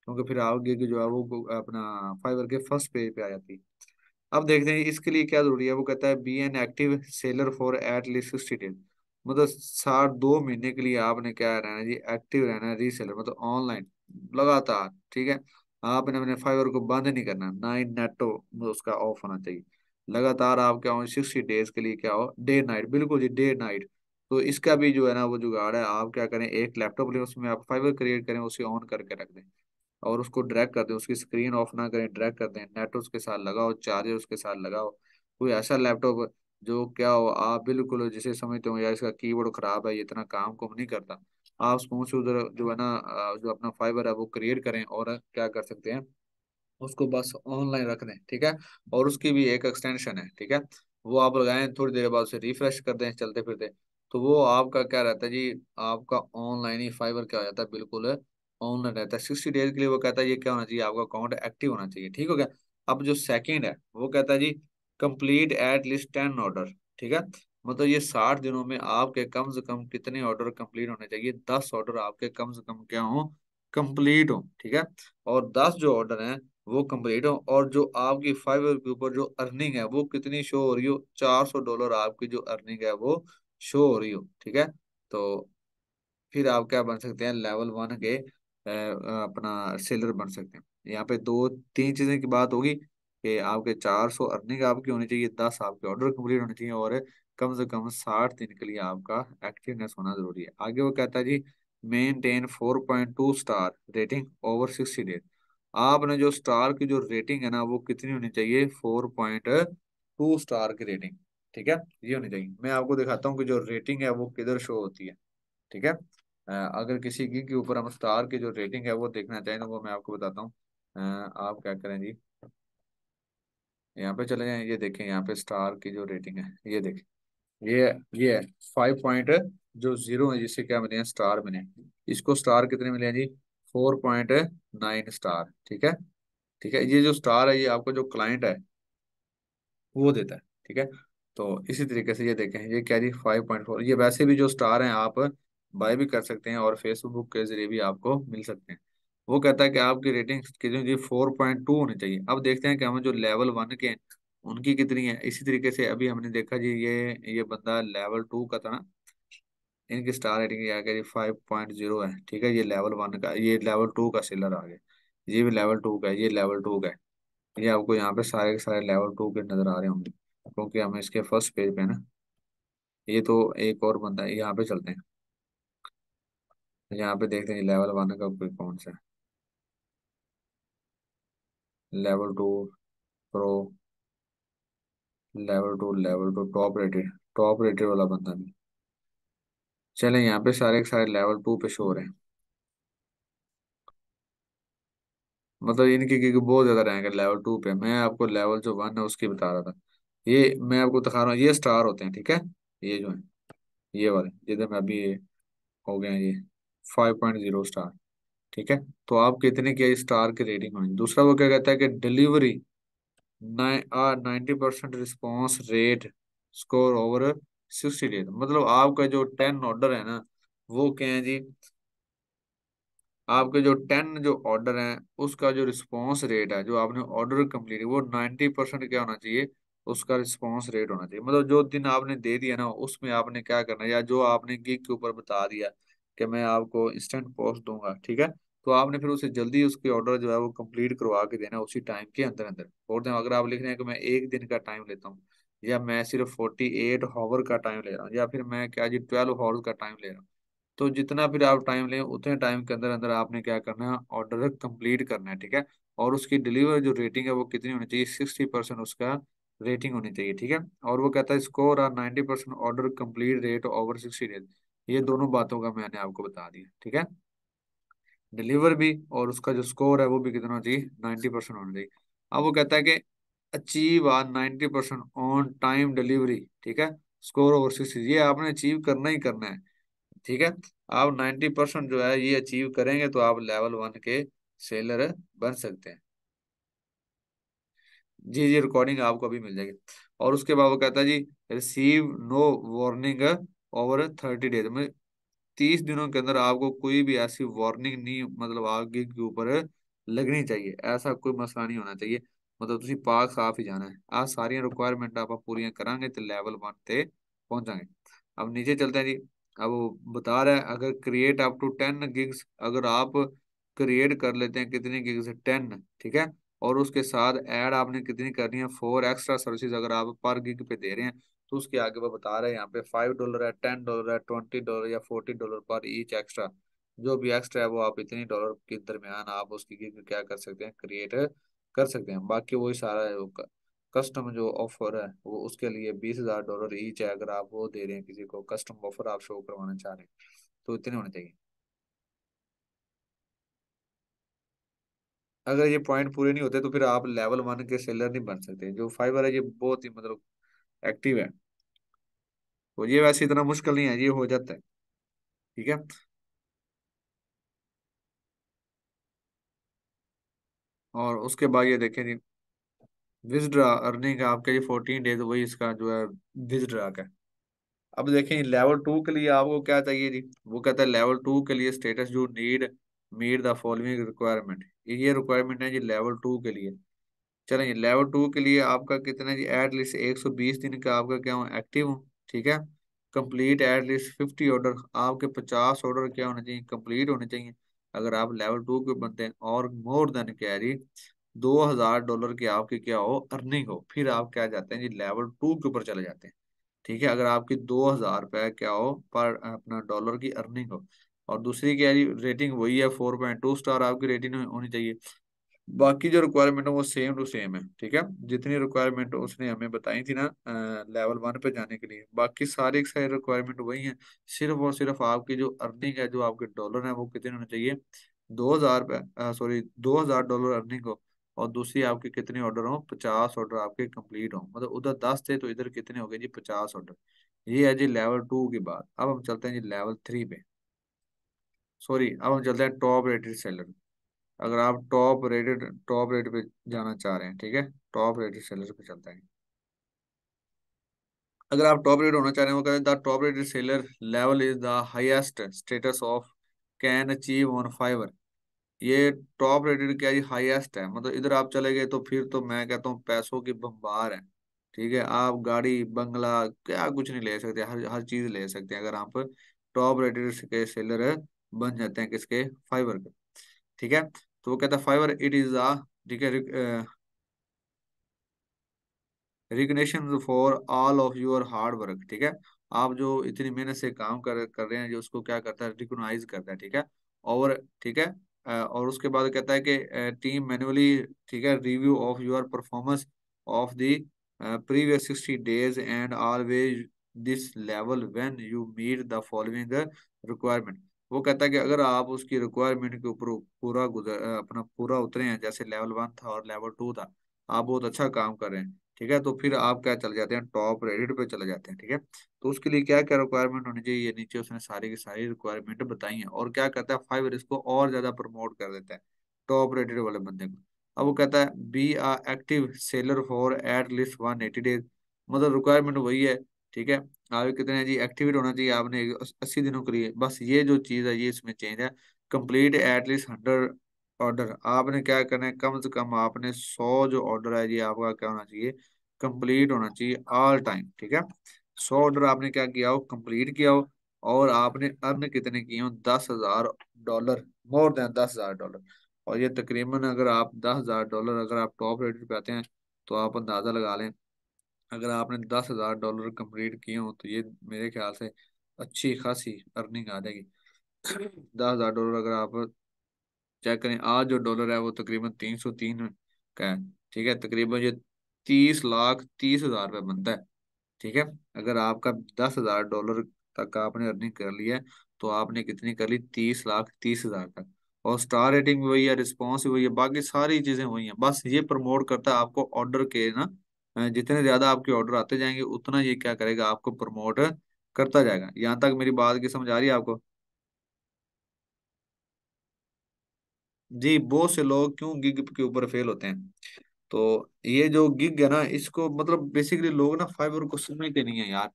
क्योंकि फिर आगे की जो है वो अपना फाइवर के फर्स्ट पेज पे आ जाती है। अब देखते हैं इसके लिए क्या जरूरी है। वो कहता है be an active seller for at least 60 days. मतलब 62 महीने के लिए आपने क्या रहना है जी, एक्टिव रहना है रीसेलर, मतलब ऑनलाइन लगातार। ठीक है, आपने अपने फाइवर को बंद नहीं करना, ना ही नेट उसका ऑफ होना चाहिए। लगातार आप क्या हो 60 डेज के लिए क्या हो, डे नाइट, बिल्कुल जी डे नाइट। तो इसका भी जो है ना वो जुगाड़ है। आप क्या करें, एक लैपटॉप लें, उसमें आप फाइवर क्रिएट करें, उसे ऑन करके रख दें और उसको ड्रैग कर दें। उसकी स्क्रीन ऑफ ना करें, ड्रैग कर दें, नेट उसके साथ लगाओ, चार्जर उसके साथ लगाओ। कोई ऐसा लैपटॉप जो क्या हो, आप बिल्कुल जिसे समझते हो यार इसका कीबोर्ड खराब है, ये इतना काम को नहीं करता, आप उसको से उधर जो है ना जो अपना फाइबर है वो क्रिएट करें और क्या कर सकते हैं, उसको बस ऑनलाइन रख दें। ठीक है, और उसकी भी एक एक्सटेंशन है। ठीक है, वो आप लगाएं, थोड़ी देर बाद उसे रिफ्रेश कर दें चलते फिरते, तो वो आपका क्या रहता है जी, आपका ऑनलाइन ही फाइबर क्या हो जाता है, बिल्कुल ऑनलाइन रहता है 60 डेज के लिए। वो कहता है ये क्या होना चाहिए, आपका अकाउंट एक्टिव होना चाहिए। ठीक हो गया। अब जो सेकंड है वो कहता है जी, कंप्लीट एट लीस्ट 10 ऑर्डर। ठीक है, मतलब ये 60 दिनों में आपके कम से कम कितने ऑर्डर कंप्लीट होने चाहिए, 10 ऑर्डर आपके कम से कम क्या हो, कंप्लीट हो। ठीक है, और 10 जो ऑर्डर हैं वो कंप्लीट हो, और जो आपकी फाइवर के ऊपर जो अर्निंग है वो कितनी शो हो रही हो, $400 आपकी जो अर्निंग है वो शो हो रही हो। ठीक है, तो फिर आप क्या बन सकते हैं, लेवल 1 के अपना सेलर बन सकते हैं। यहाँ पे दो तीन चीजें की बात होगी कि आपके 400 अर्निंग आपकी होनी चाहिए, 10 आपके ऑर्डर कंप्लीट होने चाहिए, और कम से कम 60 दिन के लिए आपका एक्टिवनेस होना जरूरी है। आगे वो कहता है जी, maintain 4.2 star rating over 60 days. आपने जो स्टार की जो रेटिंग है ना वो कितनी होनी चाहिए, 4.2 स्टार की रेटिंग। ठीक है, ये होनी चाहिए। मैं आपको दिखाता हूँ कि जो रेटिंग है वो किधर शो होती है। ठीक है, अगर किसी के ऊपर हम स्टार की जो रेटिंग है वो देखना चाहें तो वो मैं आपको बताता हूँ। आप क्या करें जी, यहाँ पे चले जाएं, ये देखें यहाँ पे स्टार की जो रेटिंग है, ये देखें, ये ये है 5 पॉइंट जो जीरो है, जिससे क्या मिले हैं, स्टार मिले हैं। इसको स्टार कितने मिले हैं जी, 4.9 स्टार। ठीक है, ठीक है, ये जो स्टार है ये आपका जो क्लाइंट है वो देता है। ठीक है, तो इसी तरीके से ये देखें, ये क्या जी 5.4। ये वैसे भी जो स्टार हैं आप बाय भी कर सकते हैं और फेसबुक के जरिए भी आपको मिल सकते हैं। वो कहता है कि आपकी रेटिंग की जो जी 4.2 होनी चाहिए। अब देखते हैं कि हमें जो लेवल 1 के हैं उनकी कितनी है। इसी तरीके से अभी हमने देखा जी, ये बंदा लेवल 2 का था ना, इनकी स्टार रेटिंग आ गई 5.0 है। ठीक है, ये लेवल 1 का, ये लेवल 2 का सेलर आ गया, ये भी लेवल 2 का है, ये लेवल 2 का है। ये आपको यहाँ पे सारे के सारे लेवल 2 के नजर आ रहे होंगे, क्योंकि हम इसके फर्स्ट पेज पे हैं ना। ये तो एक और बंदा है, यहाँ पे चलते हैं, यहाँ पे देखते हैं लेवल 1 का कोई कौन सा है। Level 2 pro, level 2 top rated वाला बंदा नहीं। चले यहाँ पे सारे के सारे लेवल 2 पे शो हो रहे हैं। मतलब इनकी की बहुत ज्यादा रैंक है लेवल 2 पे। मैं आपको लेवल जो 1 है उसकी बता रहा था। ये मैं आपको दिखा रहा हूँ, ये स्टार होते हैं। ठीक है, ये जो है, ये वाले जिधर मैं अभी हो गए हैं ये 5.0 स्टार। ठीक है, तो आप कितने के स्टार की रेटिंग होगी। दूसरा वो क्या कहता है कि delivery 90% response rate score over 60 days. मतलब आपका जो 10 ऑर्डर है ना वो क्या है जी, आपके जो 10 ऑर्डर हैं उसका जो रिस्पॉन्स रेट है, जो आपने ऑर्डर कंप्लीट, वो 90% क्या होना चाहिए, उसका रिस्पॉन्स रेट होना चाहिए। मतलब जो दिन आपने दे दिया ना उसमें आपने क्या करना है, या जो आपने गिग के ऊपर बता दिया कि मैं आपको इंस्टेंट पोस्ट दूंगा। ठीक है, तो आपने फिर उसे जल्दी उसके ऑर्डर जो है वो कंप्लीट करवा के देना उसी टाइम के अंदर अंदर। और दिन अगर आप लिख रहे हैं कि मैं एक दिन का टाइम लेता हूँ, या मैं सिर्फ 48 आवर का टाइम ले रहा हूँ, या फिर मैं क्या जी 12 आवर्स का टाइम ले रहा हूँ, तो जितना फिर आप टाइम लें उतने टाइम के अंदर अंदर आपने क्या करना है, ऑर्डर कंप्लीट करना है। ठीक है, और उसकी डिलीवर जो रेटिंग है वो कितनी होनी चाहिए, 60% उसका रेटिंग होनी चाहिए। ठीक है, और वो कहता है स्कोर और 90% order complete rate over 60 days. ये दोनों बातों का मैंने आपको बता दिया। ठीक है, डिलीवर भी और उसका जो स्कोर है वो भी कितना होना चाहिए, 90% होना चाहिए। अब वो कहता है कि achieve a 90% on time delivery. ठीक है, स्कोर ओवर 60, ये आपने अचीव करना ही करना है। ठीक है, आप 90% जो है ये अचीव करेंगे तो आप लेवल 1 के सेलर बन सकते हैं। जी जी, रिकॉर्डिंग आपको अभी मिल जाएगी। और उसके बाद वो कहता है जी, receive no warning over 30 days में, 30 दिनों के अंदर आपको कोई भी ऐसी वार्निंग नहीं, मतलब आगे के ऊपर लगनी चाहिए, ऐसा कोई मसला नहीं होना चाहिए। मतलब ਤੁਸੀਂ पाक साफ ही जाना है। आ सारियां रिक्वायरमेंट आप पूरी करांगे तो लेवल 1 पे पहुंचांगे। अब नीचे चलते हैं जी। अब वो बता रहा है अगर क्रिएट अप टू 10 गिग्स, अगर आप क्रिएट कर लेते हैं कितनी गिग्स, 10, ठीक है, और उसके साथ ऐड आपने कितनी करनी है, 4 एक्स्ट्रा सर्विसेज अगर आप पर गिग पे दे रहे हैं, तो उसके आगे वो बता रहे हैं यहाँ पे $5 है, $10 है, $20 या $40 पर ईच एक्स्ट्रा। जो भी एक्स्ट्रा है वो आप इतनी डॉलर के दरमियान आप उसकी क्या कर सकते हैं, क्रिएट कर सकते हैं। बाकी वही सारा है, वो कस्टम जो ऑफर है वो उसके लिए $20,000 ईच है, अगर आप वो दे रहे हैं किसी को, कस्टम ऑफर आप शो करवाना चाह रहे हैं, तो इतने होने चाहिए। अगर ये पॉइंट पूरे नहीं होते तो फिर आप लेवल 1 के सेलर नहीं बन सकते। जो फाइवर है ये बहुत ही मतलब एक्टिव है, तो ये वैसे इतना मुश्किल नहीं है, ये हो जाता है, ठीक है। और उसके बाद ये देखें जी, विजड्रा अर्निंग आपके ये 14 डेज, वही इसका जो है विजड्रा का है। अब देखें लेवल 2 के लिए आपको क्या चाहिए जी, वो कहता है लेवल 2 के लिए स्टेटस जो need meet the following requirement, ये रिक्वायरमेंट है जी लेवल 2 के लिए। चलेंगे लेवल 2 के लिए आपका कितना जी, एटलीस्ट 120 दिन का आपका क्या हो, एक्टिव हो, ठीक है। कंप्लीट एटलीस्ट 50 ऑर्डर, आपके 50 ऑर्डर क्या होने चाहिए, कंप्लीट होने चाहिए, अगर आप लेवल 2 के बनते हैं। और मोर देन क्या है जी, $2,000 की आपकी क्या हो, अर्निंग हो, फिर आप क्या जाते हैं जी लेवल 2 के ऊपर चले जाते हैं, ठीक है। अगर आपकी $2,000 क्या हो पर अपना डॉलर की अर्निंग हो। और दूसरी क्या है जी, रेटिंग वही है, 4.2 स्टार आपकी रेटिंग होनी चाहिए। बाकी जो रिक्वायरमेंट है वो सेम टू सेम है, ठीक है। जितनी रिक्वायरमेंट उसने हमें बताई थी ना लेवल 1 पे जाने के लिए, बाकी सारी की सारी रिक्वायरमेंट वही है। सिर्फ और सिर्फ आपकी जो अर्निंग है, जो आपके डॉलर है वो कितने होने चाहिए, 2,000, सॉरी, $2,000 अर्निंग हो। और दूसरी आपके कितने ऑर्डर हो, 50 ऑर्डर आपके कंप्लीट हो, मतलब उधर 10 थे तो इधर कितने हो गए जी, 50 ऑर्डर। ये है जी लेवल 2 की बात। अब हम चलते हैं जी लेवल 3 पे, सॉरी, अब हम चलते हैं टॉप रेटेड सेलर। अगर आप टॉप रेट पे जाना चाह रहे हैं, ठीक है, टॉप रेटेड सेलर पे चलते हैं। अगर आप टॉप रेट होना चाह रहे हैं, वो कहते हैं the top rated seller level is the highest status of can achieve on Fiverr. ये टॉप रेटेड क्या, ये हाईएस्ट है, मतलब इधर आप चले गए तो फिर तो मैं कहता हूँ पैसों की बम्बार है, ठीक है। आप गाड़ी बंगला क्या कुछ नहीं ले सकते, हर हर चीज ले सकते हैं अगर आप टॉप रेटेड के सेलर बन जाते हैं किसके, फाइवर के, ठीक है। तो वो कहता है फाइवर इट इज अ, ठीक है, recognition for all of your hard work, ठीक है। आप जो इतनी मेहनत से काम कर रहे हैं, जो उसको क्या करता है, रिकॉग्नाइज करता है, ठीक है। और ठीक है, और उसके बाद कहता है कि टीम मैन्युअली, ठीक है, review of your performance of the previous 60 days and always this level when you meet the following requirement. वो कहता है कि अगर आप उसकी रिक्वायरमेंट के ऊपर पूरा अपना पूरा उतरे हैं, जैसे लेवल 1 था और लेवल 2 था, आप बहुत अच्छा काम कर रहे हैं, ठीक है, तो फिर आप क्या चले जाते हैं, टॉप रेटेड पे चले जाते हैं, ठीक है। तो उसके लिए क्या क्या रिक्वायरमेंट होनी चाहिए, ये नीचे उसने सारी की सारी रिक्वायरमेंट बताई हैं। और क्या करता है फाइवर, इसको और ज्यादा प्रमोट कर देता है टॉप रेटेड वाले बंदे को। अब वो कहता है be a active seller for at least 180 days, मतलब रिक्वायरमेंट वही है, ठीक है। आगे कितने हैं जी, एक्टिवेट होना चाहिए आपने 80 दिनों के लिए, बस ये जो चीज है ये इसमें चेंज है। कंप्लीट एटलीस्ट 100 ऑर्डर, आपने क्या करना है, कम से कम आपने 100 जो ऑर्डर है ये आपका क्या होना चाहिए, कंप्लीट होना चाहिए ऑल टाइम, ठीक है। 100 ऑर्डर आपने क्या किया हो, कंप्लीट किया हो। और आपने अर्न कितने किए हो, $10,000, मोर देन $10,000। और ये तकरीबन अगर आप $10,000 अगर आप टॉप रेटेड पे आते हैं, तो आप अंदाजा लगा लें, अगर आपने $10,000 कंप्लीट किए हो तो ये मेरे ख्याल से अच्छी खासी अर्निंग आ जाएगी। $10,000 अगर आप चेक करें, आज जो डॉलर है वो तकरीबन 303 का है, ठीक है। तकरीबन ये 30,30,30,000 रुपये बनता है, ठीक है। अगर आपका $10,000 तक का आपने अर्निंग कर लिया है, तो आपने कितनी कर ली, 30,30,000 तक। और स्टार रेटिंग भी वही है, रिस्पॉन्स भी वही है, बाकी सारी चीजें वही हैं, बस ये प्रमोट करता है आपको ऑर्डर के ना, जितने ज्यादा आपके ऑर्डर आते जाएंगे उतना ये क्या करेगा, आपको प्रमोट करता जाएगा। यहाँ तक मेरी बात की समझ आ रही है आपको? जी, बहुत से लोग क्यों गिग के ऊपर फेल होते हैं, तो ये जो गिग है ना, इसको मतलब बेसिकली लोग ना फाइबर को समझते नहीं है यार।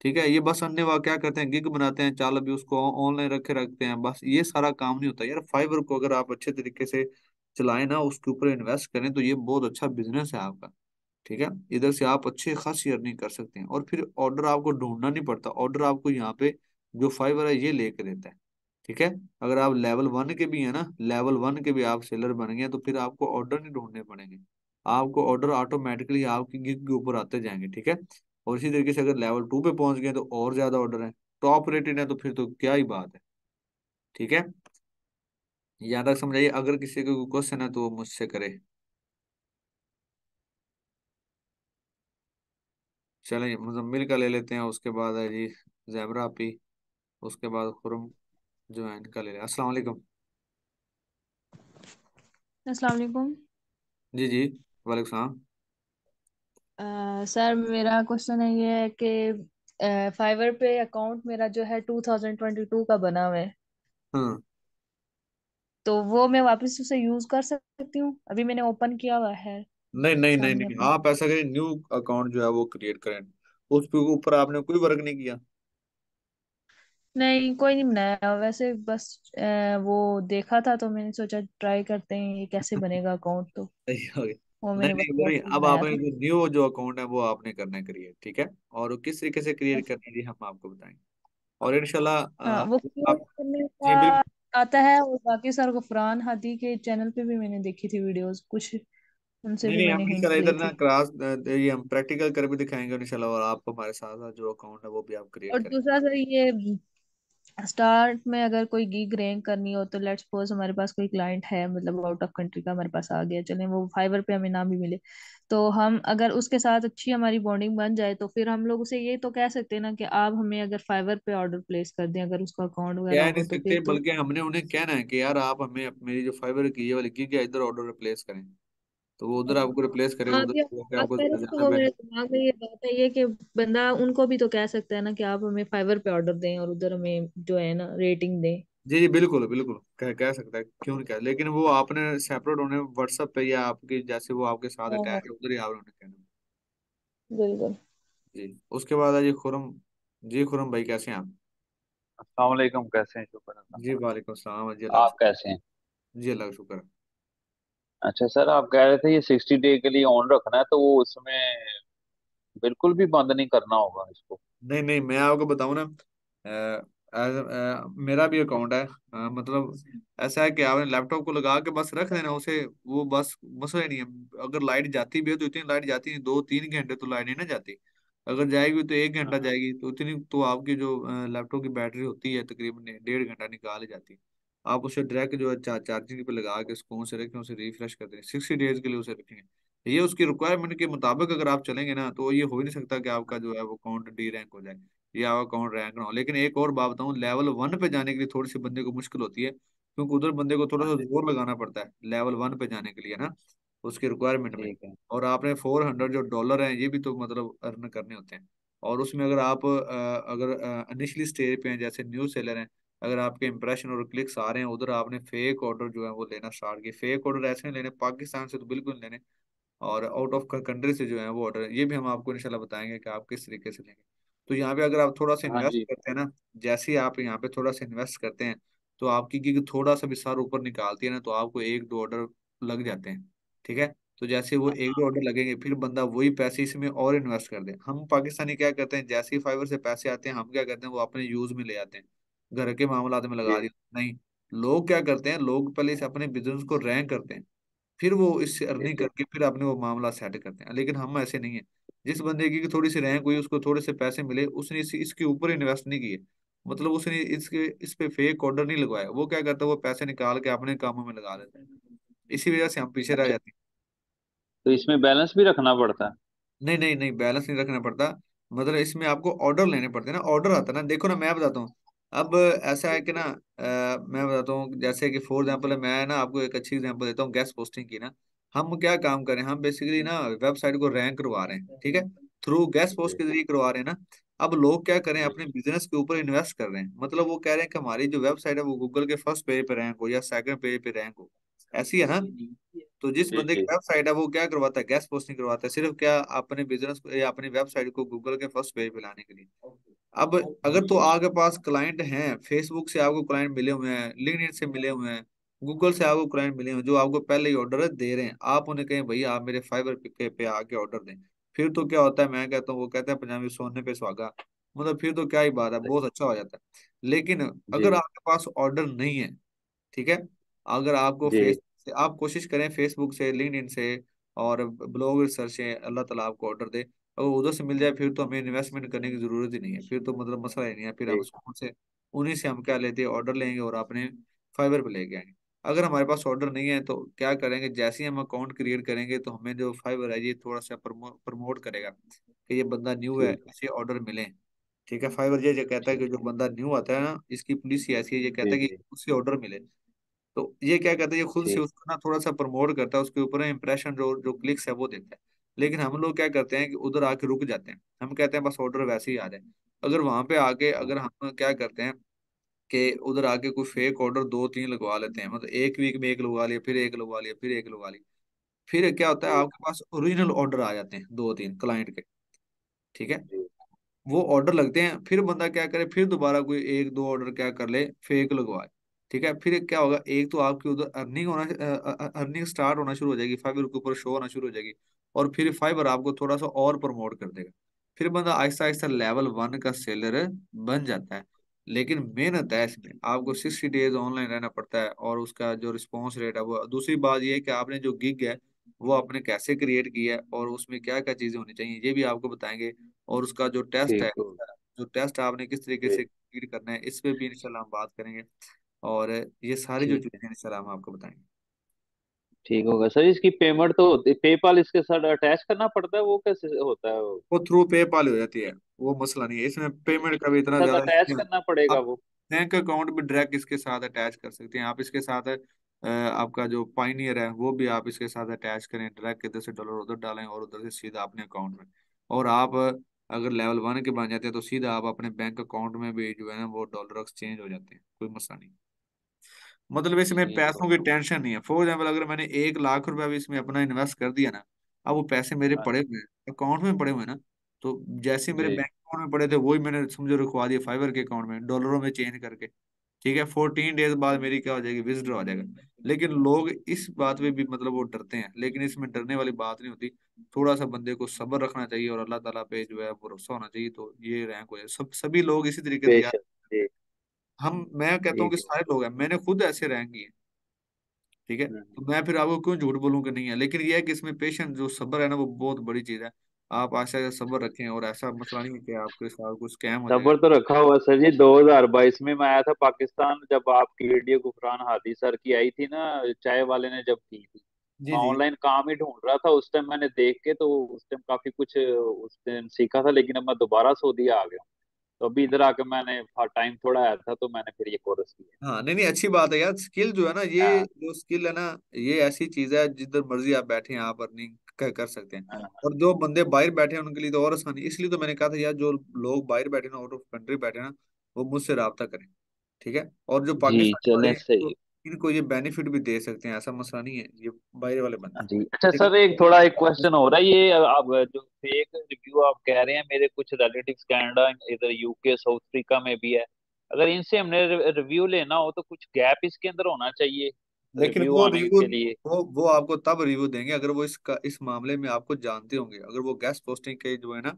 ठीक है, ये बस अन्य वाह क्या करते हैं, गिग बनाते हैं, चाल अभी उसको ऑनलाइन रखे रखते हैं, बस ये सारा काम नहीं होता यार। फाइवर को अगर आप अच्छे तरीके से चलाएं ना, उसके ऊपर इन्वेस्ट करें, तो ये बहुत अच्छा बिजनेस है आपका। ठीक है, इधर से आप अच्छी खासी अर्निंग कर सकते हैं, और फिर ऑर्डर आपको ढूंढना नहीं पड़ता, ऑर्डर आपको यहाँ पे जो फाइवर है ये लेके देता है। ठीक है, अगर आप लेवल 1 के भी है ना, लेवल 1 के भी आप सेलर बन गए, तो फिर आपको ऑर्डर नहीं ढूंढने पड़ेंगे, आपको ऑर्डर ऑटोमेटिकली आपकी गिग के ऊपर आते जाएंगे। ठीक है, और इसी तरीके से अगर लेवल 2 पे पहुंच गए तो और ज्यादा ऑर्डर है, टॉप रेटेड है, तो फिर तो क्या ही बात है। ठीक है, यहाँ तक समझाइए, अगर किसी को क्वेश्चन है तो वो मुझसे करे। चलिए मुजम्मिल का ले लेते हैं, उसके बाद है जी जैबरा पी, उसके बाद खुरम जो है इनका ले लें। अस्सलाम वालेकुम। अस्सलाम वालेकुम। जी जी, वालेकुम सलाम। सर मेरा क्वेश्चन है ये है कि फाइवर पे अकाउंट मेरा जो है 2022 का बना हुआ है, हाँ, तो वो मैं वापस उसे यूज कर सकती हूँ? अभी मैंने ओपन किया हुआ है नहीं नहीं नहीं सामने नहीं, अपने। आप ऐसा करें, न्यू अकाउंट जो है वो क्रिएट करें, उस पे ऊपर आपने कोई वर्क नहीं किया। नहीं, कोई नहीं बनाया वैसे, बस वो देखा था तो मैंने सोचा ट्राई करते हैं ये कैसे बनेगा अकाउंट, तो सही हो गया। वो नहीं मैंने नहीं, बस वो नहीं, वैसे ही अब बनाया आपने था। जो न्यू जो अकाउंट है वो आपने करना है क्रिएट। ठीक है, और वो किस तरीके से क्रिएट करना है जी हम आपको बताएंगे, और इंशाल्लाह हाँ, वो क्रिएट आप। करने जी का बिल्कुल। आता है, और बाकी सर गफरान हादी के चैनल पे भी मैंने देखी थी वीडियोस कुछ, उनसे नहीं भी नहीं, हम मैंने हिंट्स इंशाल्लाह ली इधर ना थी। क्लास, ये हम प्रैक्टिकल कर भी दिखाएंगे इंशाल्लाह, और आपको हमारे साथ साथ जो अकाउंट है वो भी आप क्रिएट और करें। दूसरा सर ये स्टार्ट में अगर कोई गिग रैंक करनी हो, तो लेट्स सपोज हमारे पास कोई क्लाइंट है, मतलब आउट ऑफ कंट्री का हमारे पास आ गया, चले वो फाइवर पे हमें ना भी मिले, तो हम अगर उसके साथ अच्छी हमारी बॉन्डिंग बन जाए, तो फिर हम लोग उसे ये तो कह सकते हैं ना कि आप हमें अगर फाइवर पे ऑर्डर प्लेस कर दें, अगर उसका अकाउंट वगैरह कह नहीं हो तो सकते, फिर तो। बल्कि हमने उन्हें कहना है कि यार आप हमें मेरी जो फाइबर की ये वाली की क्या इधर ऑर्डर रिप्लेस करें, तो वो उधर आपको रिप्लेस करेगा, हाँ, उधर अभी जाके आप आपको कह रहे थे तो ज्यादा वो मेरे बेनिफिट। दिमाग में ये बात है ये कि बंदा उनको भी तो कह सकता है ना कि आप हमें फाइवर पे ऑर्डर दें और उधर हमें जो है ना रेटिंग दें। जी जी बिल्कुल बिल्कुल, कह सकता है, क्यों नहीं कह, लेकिन वो आपने सेपरेट उन्हें व्हाट्सएप पे या आपके जैसे वो आपके साथ हाँ, अटैच है उधर ही आपने उन्हें कहना। बिल्कुल। जी, उसके बाद है जी खुरम। जी खुरम भाई, कैसे हैं आप? अस्सलाम वालेकुम, कैसे हैं? शुक्र जी अल्लाह वालेकुम सलाम, जी का। अल्लाह का आप कैसे हैं? शुक्र। जी अल्लाह का शुक्र। अच्छा सर, आप कह रहे थे ये 60 डे के लिए ऑन रखना है, तो वो उसमें बिल्कुल भी बंद नहीं करना होगा इसको? नहीं नहीं, मैं आपको बताऊं ना, मेरा भी अकाउंट है, मतलब ऐसा है कि आपने लैपटॉप को लगा के बस रख देना उसे, वो बस मसला ही नहीं है। अगर लाइट जाती भी है तो इतनी लाइट जाती नहीं, 2-3 घंटे तो लाइट नहीं ना जाती, अगर जाएगी तो 1 घंटा हाँ। जाएगी, तो इतनी तो आपकी जो लैपटॉप की बैटरी होती है तकरीबन 1.5 घंटा निकाल ही जाती है। आप उसे डायरेक्ट जो है चार्जिंग पे लगा के उसको से रखें, उसे रिफ्रेश कर दें, 60 डेज के लिए उसे रखेंगे। ये उसकी रिक्वायरमेंट के मुताबिक अगर आप चलेंगे ना, तो ये हो ही नहीं सकता कि आपका जो है वो अकाउंट डी रैंक हो जाए या आपका अकाउंट रैंक ना हो। लेकिन एक और बात बताऊं, लेवल 1 पे जाने के लिए थोड़ी सी बंदे को मुश्किल होती है, क्योंकि उधर बंदे को थोड़ा हाँ सा जी। जोर लगाना पड़ता है लेवल 1 पे जाने के लिए ना, उसकी रिक्वायरमेंट में। ठीक है। और आपने 400 जो डॉलर हैं ये भी तो मतलब अर्न करने होते हैं। और उसमें अगर आप अगर इनिशियली स्टेज पे हैं, जैसे न्यू सेलर हैं, अगर आपके इंप्रेशन और क्लिक्स आ रहे हैं उधर, आपने फेक ऑर्डर जो है वो लेना स्टार्ट किए। फेक ऑर्डर ऐसे नहीं लेने, पाकिस्तान से तो बिल्कुल नहीं लेने, और आउट ऑफ कंट्री से जो है वो ऑर्डर, ये भी हम आपको इंशाल्लाह बताएंगे कि आप किस तरीके से लेंगे। तो यहाँ पे अगर आप थोड़ा सा हाँ इन्वेस्ट जी। करते हैं ना, जैसे ही आप यहाँ पे थोड़ा सा इन्वेस्ट करते हैं, तो आपकी गिग थोड़ा सा भी सर ऊपर निकालती है ना, तो आपको 1-2 ऑर्डर लग जाते हैं। ठीक है, तो जैसे वो हाँ 1-2 ऑर्डर लगेंगे, फिर बंदा वही पैसे इसमें और इन्वेस्ट कर दे। हम पाकिस्तानी क्या करते हैं, जैसे ही फाइवर से पैसे आते हैं हम क्या करते हैं, वो अपने यूज में ले आते हैं, घर के मामलात में लगा जी। दिए। नहीं, लोग क्या करते हैं, लोग पहले से अपने बिजनेस को रैंक करते हैं, फिर वो इससे जी अर्निंग जी। करके फिर अपने वो मामला सेट करते हैं। लेकिन हम ऐसे नहीं है, जिस बंदे की थोड़ी सी रैंक हुई, उसको थोड़े से पैसे मिले, उसने इसके ऊपर इन्वेस्ट नहीं किए, मतलब उसने इस पे फेक ऑर्डर नहीं लगवाया, वो क्या करता है, वो पैसे निकाल के अपने कामों में लगा देता है। इसी वजह से हम पीछे रह अच्छा, जाते हैं। तो इसमें बैलेंस भी रखना पड़ता है? नहीं नहीं नहीं, बैलेंस नहीं रखना पड़ता, मतलब इसमें आपको ऑर्डर लेने पड़ते हैं ना, ऑर्डर आता है ना, देखो ना मैं बताता हूँ। अब ऐसा है कि ना, मैं बताता हूँ, जैसे कि फॉर एग्जाम्पल मैं ना आपको एक अच्छी एग्जांपल देता हूँ गैस पोस्टिंग की ना। हम क्या काम करें, हम बेसिकली ना वेबसाइट को रैंक करवा रहे हैं, ठीक है, थ्रू गैस पोस्ट जी के जरिए करवा रहे हैं ना। अब लोग क्या करें, जी। अपने बिजनेस के ऊपर इन्वेस्ट कर रहे हैं, मतलब वो कह रहे हैं कि हमारी जो वेबसाइट है वो गूगल के फर्स्ट पेज पे रैंक हो या सेकंड पेज पे रैंक हो, ऐसी है ना। तो जिस जी बंदे की जी। वेबसाइट है वो क्या करवाता है, गैस पोस्टिंग करवाता है, सिर्फ क्या अपने बिजनेस या अपनी वेबसाइट को गूगल के फर्स्ट पेज पे लाने के लिए। अब अगर तो आपके पास क्लाइंट हैं, फेसबुक से आपको क्लाइंट मिले हुए हैं, लिंक्डइन से मिले हुए हैं, गूगल से आपको क्लाइंट मिले हुए हैं जो आपको पहले ही ऑर्डर दे रहे हैं, आप उन्हें कहें भैया आप मेरे फाइवर पे आके ऑर्डर दें, फिर तो क्या होता है, मैं कहता हूँ, वो कहते हैं पंजाबी सोने पे सुहागा, मतलब फिर तो क्या ही बात है, बहुत अच्छा हो जाता है। लेकिन अगर जी आपके पास ऑर्डर नहीं है, ठीक है, अगर आपको जी से आप कोशिश करें फेसबुक से, लिंक्डइन से और ब्लॉग सर्च से, अल्लाह ताला आपको ऑर्डर दे, अगर उधर से मिल जाए फिर तो हमें इन्वेस्टमेंट करने की जरूरत ही नहीं है, फिर तो मतलब मसला ही नहीं है, फिर हम जी उसको से उन्हीं से हम क्या लेते हैं, ऑर्डर लेंगे और अपने फाइबर पे लेके आएंगे। अगर हमारे पास ऑर्डर नहीं है तो क्या करेंगे, जैसे ही हम अकाउंट क्रिएट करेंगे तो हमें जो फाइबर है ये थोड़ा सा प्रमोट करेगा कि ये बंदा न्यू है, ठीक इसे ऑर्डर मिले। ठीक है, फाइवर ये कहता है कि ठीक जो बंदा न्यू आता है ना, इसकी पॉलिसी ऐसी है, ये कहता जी है कि जी उसे ऑर्डर मिले। तो ये क्या कहता है, ये खुद से ठीक उसको ना थोड़ा सा प्रमोट करता है, उसके ऊपर इंप्रेशन जो जो क्लिक्स है वो देता है। लेकिन हम लोग क्या करते हैं कि उधर आके रुक जाते हैं, हम कहते हैं बस ऑर्डर वैसे ही आ जाए। अगर वहां पे आके हाँ अगर हम क्या करते हैं कि उधर आके कोई फेक ऑर्डर दो तीन लगवा लेते हैं, मतलब एक वीक में एक लगवा लिया, फिर एक लगवा लिया, फिर एक लगवा लिया, फिर क्या होता है ठीक आपके पास ओरिजिनल ऑर्डर आ जाते हैं दो तीन क्लाइंट के। ठीक है, जी वो ऑर्डर लगते हैं, फिर बंदा क्या करे, फिर दोबारा कोई एक दो ऑर्डर क्या कर ले, फेक लगवाए। ठीक है, फिर क्या होगा, एक तो आपकी उधर अर्निंग स्टार्ट होना शुरू हो जाएगी, फाइबर के ऊपर शो होना शुरू हो जाएगी, और फिर फाइबर आपको थोड़ा सा और प्रमोट कर देगा, फिर बंदा आहिस्ता आहिस्ता लेवल 1 का सेलर बन जाता है। लेकिन मेहनत है इसमें, आपको 60 डेज ऑनलाइन रहना पड़ता है, और उसका जो रिस्पॉन्स रेट है वो, दूसरी बात ये है कि आपने जो गिग है वो आपने कैसे क्रिएट किया है और उसमें क्या क्या चीजें होनी चाहिए ये भी आपको बताएंगे, और उसका जो टेस्ट है, ठीक हो जो टेस्ट आपने किस तरीके जी से कंप्लीट करना है, इस पे भी इंशाल्लाह हम बात करेंगे, और ये सारी जो ठीक है चीजें हैं इंशाल्लाह हम आपको बताएंगे। ठीक होगा सर। इसकी पेमेंट तो होती, पेपाल इसके साथ अटैच करना पड़ता है, वो कैसे होता है वो? वो थ्रू पेपाल हो जाती है, वो मसला नहीं है, इसमें पेमेंट का भी इसके इतना साथ ज्यादा अटैच इसमें, करना पड़ेगा आप वो? बैंक अकाउंट भी डायरेक्ट इसके साथ अटैच कर सकते हैं, आप इसके साथ आपका जो पाइनियर है वो भी आप इसके साथ अटैच करें, डायरेक्ट इधर से डॉलर उधर डालें और उधर से सीधा अपने अकाउंट में, और आप अगर लेवल 1 के बन जाते हैं तो सीधा आप अपने बैंक अकाउंट में भी जो है ना वो डॉलर एक्सचेंज हो जाते हैं, कोई मसला नहीं। मतलब इसमें ठीक पैसों हो की टेंशन नहीं है। फॉर एग्जाम्पल अगर मैंने 1 लाख रुपया भी इसमें अपना इन्वेस्ट कर दिया ना, अब वो पैसे मेरे हाँ पड़े हुए हैं अकाउंट में पड़े हुए हैं ना, तो जैसे मेरे जी बैंक अकाउंट में पड़े थे वही मैंने समझो रखवा दिया फाइबर के अकाउंट में डॉलरों में चेंज करके। ठीक है, 14 डेज बाद मेरी क्या हो जाएगी, विथड्रॉ हो जाएगा। लेकिन लोग इस बात में भी मतलब वो डरते हैं, लेकिन इसमें डरने वाली बात नहीं होती। थोड़ा सा बंदे को सब्र रखना चाहिए और अल्लाह ताला पे जो है भरोसा होना चाहिए, तो ये रैंक हो जाए। सभी लोग इसी तरीके से यार, बेशक जी मैं कहता हूँ कि ठीक है सारे लोग हैं, मैंने खुद ऐसे रैंक किए। ठीक है, तो हम्म। मैं फिर आपको क्यों झूठ बोलूं कि नहीं है, लेकिन ये है कि इसमें पेशेंस जो सब्र है ना वो बहुत बड़ी चीज है। आप ऐसा सब्र रखें, और ऐसा मसला नहीं है कि आपके साथ कुछ स्कैम हो जाएगा। सबर तो रखा हुआ सर जी। 2022 में मैं आया था पाकिस्तान, जब आपकी वीडियो गुफरान हादी सर की आई थी ना, चाय वाले ने जब की थी। जी मैं जी। ऑनलाइन काम ही ढूंढ रहा था उस टाइम, मैंने देख के तो उस टाइम काफी कुछ उस दिन सीखा था, लेकिन अब मैं दोबारा सऊदी आ गया हूँ। तो अभी इधर आके मैंने टाइम थोड़ा आया था, तो मैंने फिर ये कोर्स किया। हाँ नहीं नहीं, अच्छी बात है यार, स्किल जो है ना, ये हाँ जो स्किल है ना, ये ऐसी चीज है जिधर मर्जी आप बैठे हैं आप अर्निंग कर सकते हैं। हाँ और जो बंदे बाहर बैठे हैं उनके लिए तो और आसानी, इसलिए तो मैंने कहा था यार, जो लोग बाहर बैठे ना, आउट ऑफ कंट्री बैठे ना, वो मुझसे रब्ता करें। ठीक है, और जो जी पाकिस्तान वाले चलें हैं तो सही। इनको ये बेनिफिट भी दे सकते हैं, ऐसा मसला नहीं है, ये बाहर वाले बंदे। जी अच्छा सर, एक लेकिन थोड़ा एक क्वेश्चन हो रहा है, ये आप जो फेक रिव्यू आप कह रहे हैं, मेरे कुछ रिलेटिव्स कनाडा, इधर यूके, साउथ अफ्रीका में भी है। अगर इनसे हमने रिव्यू लेना हो तो कुछ गैप इसके अंदर होना चाहिए लेकिन रिव्यू वो आने रिव्यू, के लिए? वो आपको तब रिव्यू देंगे अगर वो इस मामले में आपको जानते होंगे, अगर वो गेस्ट पोस्टिंग के जो है ना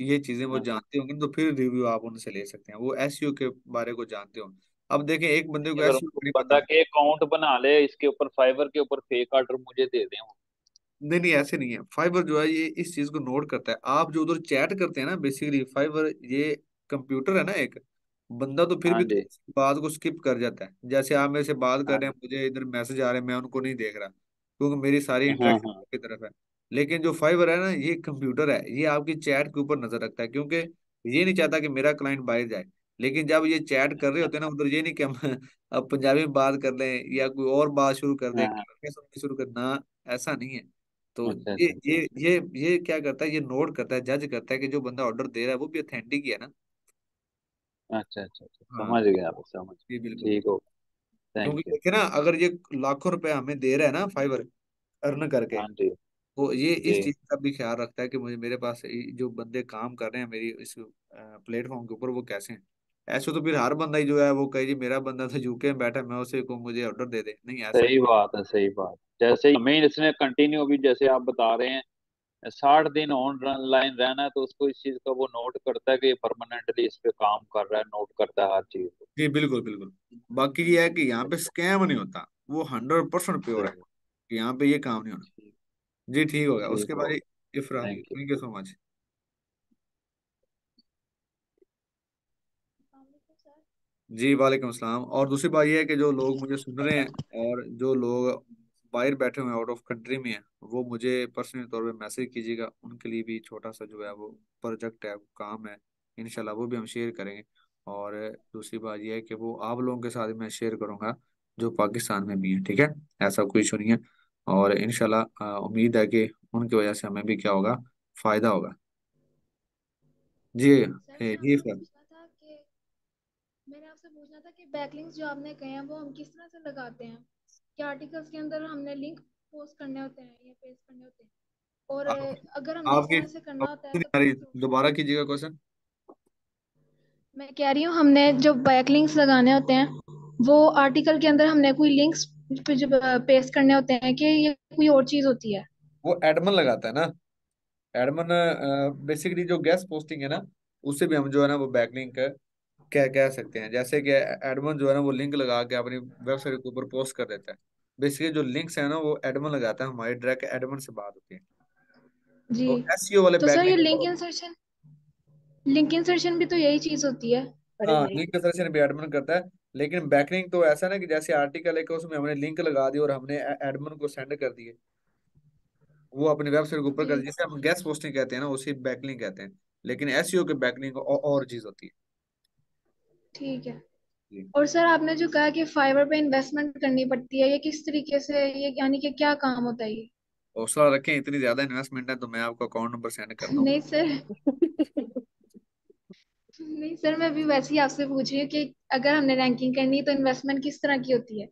ये चीजें वो हाँ। जानते होंगे तो फिर रिव्यू आप उनसे ले सकते हैं, वो एसईओ के बारे को जानते होंगे। अब देखें, एक बंदे नहीं, को अगर एसईओ उनको नहीं बंदा पता। के अकाउंट बना ले इसके ऊपर, फाइवर के ऊपर फेक ऑर्डर मुझे दे दें वो? नहीं नहीं, ऐसे नहीं है, फाइबर जो है ये इस चीज को नोट करता है, आप जो उधर चैट करते हैं ना, बेसिकली फाइबर ये कंप्यूटर है ना एक, बंदा तो फिर हाँ भी जी बात को स्किप कर जाता है, जैसे आप मेरे से बात कर हाँ रहे हैं, मुझे इधर मैसेज आ रहे हैं, मैं उनको नहीं देख रहा क्योंकि मेरी सारी हाँ इंटरेक्शन हाँ। की तरफ है। लेकिन जो फाइबर है ना, ये कंप्यूटर है, ये आपकी चैट के ऊपर नजर रखता है, क्योंकि ये नहीं चाहता कि मेरा क्लाइंट बाहर जाए। लेकिन जब ये चैट कर रहे होते हैं ना उधर, ये नहीं कि हम अब पंजाबी में बात कर लें या कोई और बात शुरू कर दें, हाँ हाँ। कहानियां सुननी शुरू करना, ऐसा नहीं है। तो अच्छा ये अच्छा अच्छा ये अच्छा ये ये क्या करता है, ये नोट करता है, जज करता है कि जो बंदा ऑर्डर दे रहा है वो भी ऑथेंटिक ही है ना। अच्छा अच्छा अच्छा, हाँ, समझ गया आप, समझ जी गया। बिल्कुल ठीक बिल्कुल। हो, थैंक क्योंकि यू। देखिए ना, अगर ये लाखों रुपए हमें दे रहा है ना फाइबर अर्न करके, हाँ जी वो ये इस जी चीज का भी ख्याल रखता है कि मुझे मेरे पास जो बंदे काम कर रहे हैं मेरी इस प्लेटफॉर्म के ऊपर वो कैसे हैं। ऐसे तो फिर हर बंदा ही जो है वो कहे जी मेरा बंदा तो यूके में बैठा है, मैं उसे को मुझे ऑर्डर दे दे, नहीं ऐसा सही नहीं। बात है, सही बात। जैसे हमें इसने कंटिन्यू भी जैसे आप बता रहे हैं 60 दिन ऑनलाइन रहना है, तो उसको इस चीज का वो नोट करता है कि ये परमानेंटली इस पे काम कर रहा है, नोट करता है हर चीज को। जी बिल्कुल बिल्कुल। बाकी ये है कि यहाँ पे स्कैम नहीं होता, वो 100% प्योर है सही। कि यहाँ पे ये काम नहीं होना। ठीक। जी ठीक हो गया ठीक उसके हो। बाद। Ifra thank you. Thank you so much. जी वालेकुम अस्सलाम। और दूसरी बात यह है कि जो लोग मुझे सुन रहे हैं और जो लोग बाहर बैठे हुए हैं, आउट ऑफ कंट्री में हैं, वो मुझे पर्सनल तौर पे मैसेज कीजिएगा, उनके लिए भी छोटा सा जो है वो प्रोजेक्ट है, वो काम है, इंशाल्लाह वो भी हम शेयर करेंगे। और दूसरी बात यह है कि वो आप लोगों के साथ मैं शेयर करूंगा जो पाकिस्तान में भी हैं, ठीक है, ऐसा कोई इशू नहीं है। और इंशाल्लाह उम्मीद है कि उनकी वजह से हमें भी क्या होगा, फायदा होगा। जी सर मैं जी आपसे सर। पूछना था कि मैंने आपसे पूछना था कि बैकलिंक्स जो आपने कहे हैं वो हम किस तरह से लगाते हैं? क्या आर्टिकल्स के अंदर हमने लिंक पोस्ट करने होते हैं या पेस्ट करने होते हैं? और आप, अगर हमने इस आपकी तरह से करना होता है आवाज़ नहीं तो आ कौन रही, से ऑप्शन? दोबारा कीजिएगा क्वेश्चन। मैं कह रही हूँ हमने जो बैकलिंक्स लगाने होते हैं वो आर्टिकल के अंदर हमने कोई लिंक्स जो पेस्ट करने होते हैं कि ये कोई और चीज होती है? वो एडमन लगाता है ना, एडमन बेसिकली जो गेस्ट पोस्टिंग है ना, उससे भी हम जो है ना वो बैकलिंक कह कह सकते हैं। जैसे कि एडमन जो है ना वो लिंक लगा के अपनी वेबसाइट के ऊपर पोस्ट कर देता है। बेसिकली जो लिंक्स है ना वो एडमन लगाता है, हमारी डायरेक्ट एडमन से बात होती है। जी। तो एसईओ वाले तो सर ये बैकलिंक। लिंक इंसर्शन भी तो यही चीज होती है। अरे हाँ नहीं। लिंक सर्चन भी एडमन करता है, लेकिन बैकलिंक तो ऐसा ना कि जैसे आर्टिकल है कि उसमें हमने लिंक लगा दी और हमने एडमन को सेंड कर दिए, वो अपनी वेबसाइट के ऊपर कर जी दिए, जिसे हम गेस्ट पोस्टिंग कहते हैं ना, उसी बैकलिंक कहते हैं। लेकिन एसईओ के बैकलिंक और चीज होती ठीक है। है। और सर आपने जो कहा कि फाइवर पे इन्वेस्टमेंट करनी पड़ती है, ये किस तरीके से, ये यानी कि क्या काम होता है ये? हौसला रखें, इतनी ज्यादा इन्वेस्टमेंट है तो मैं आपको अकाउंट नंबर सेंड कर दूंगा। नहीं सर। नहीं सर, मैं भी वैसे ही आपसे पूछ रही हूँ कि अगर हमने रैंकिंग करनी है तो इन्वेस्टमेंट किस तरह की होती है?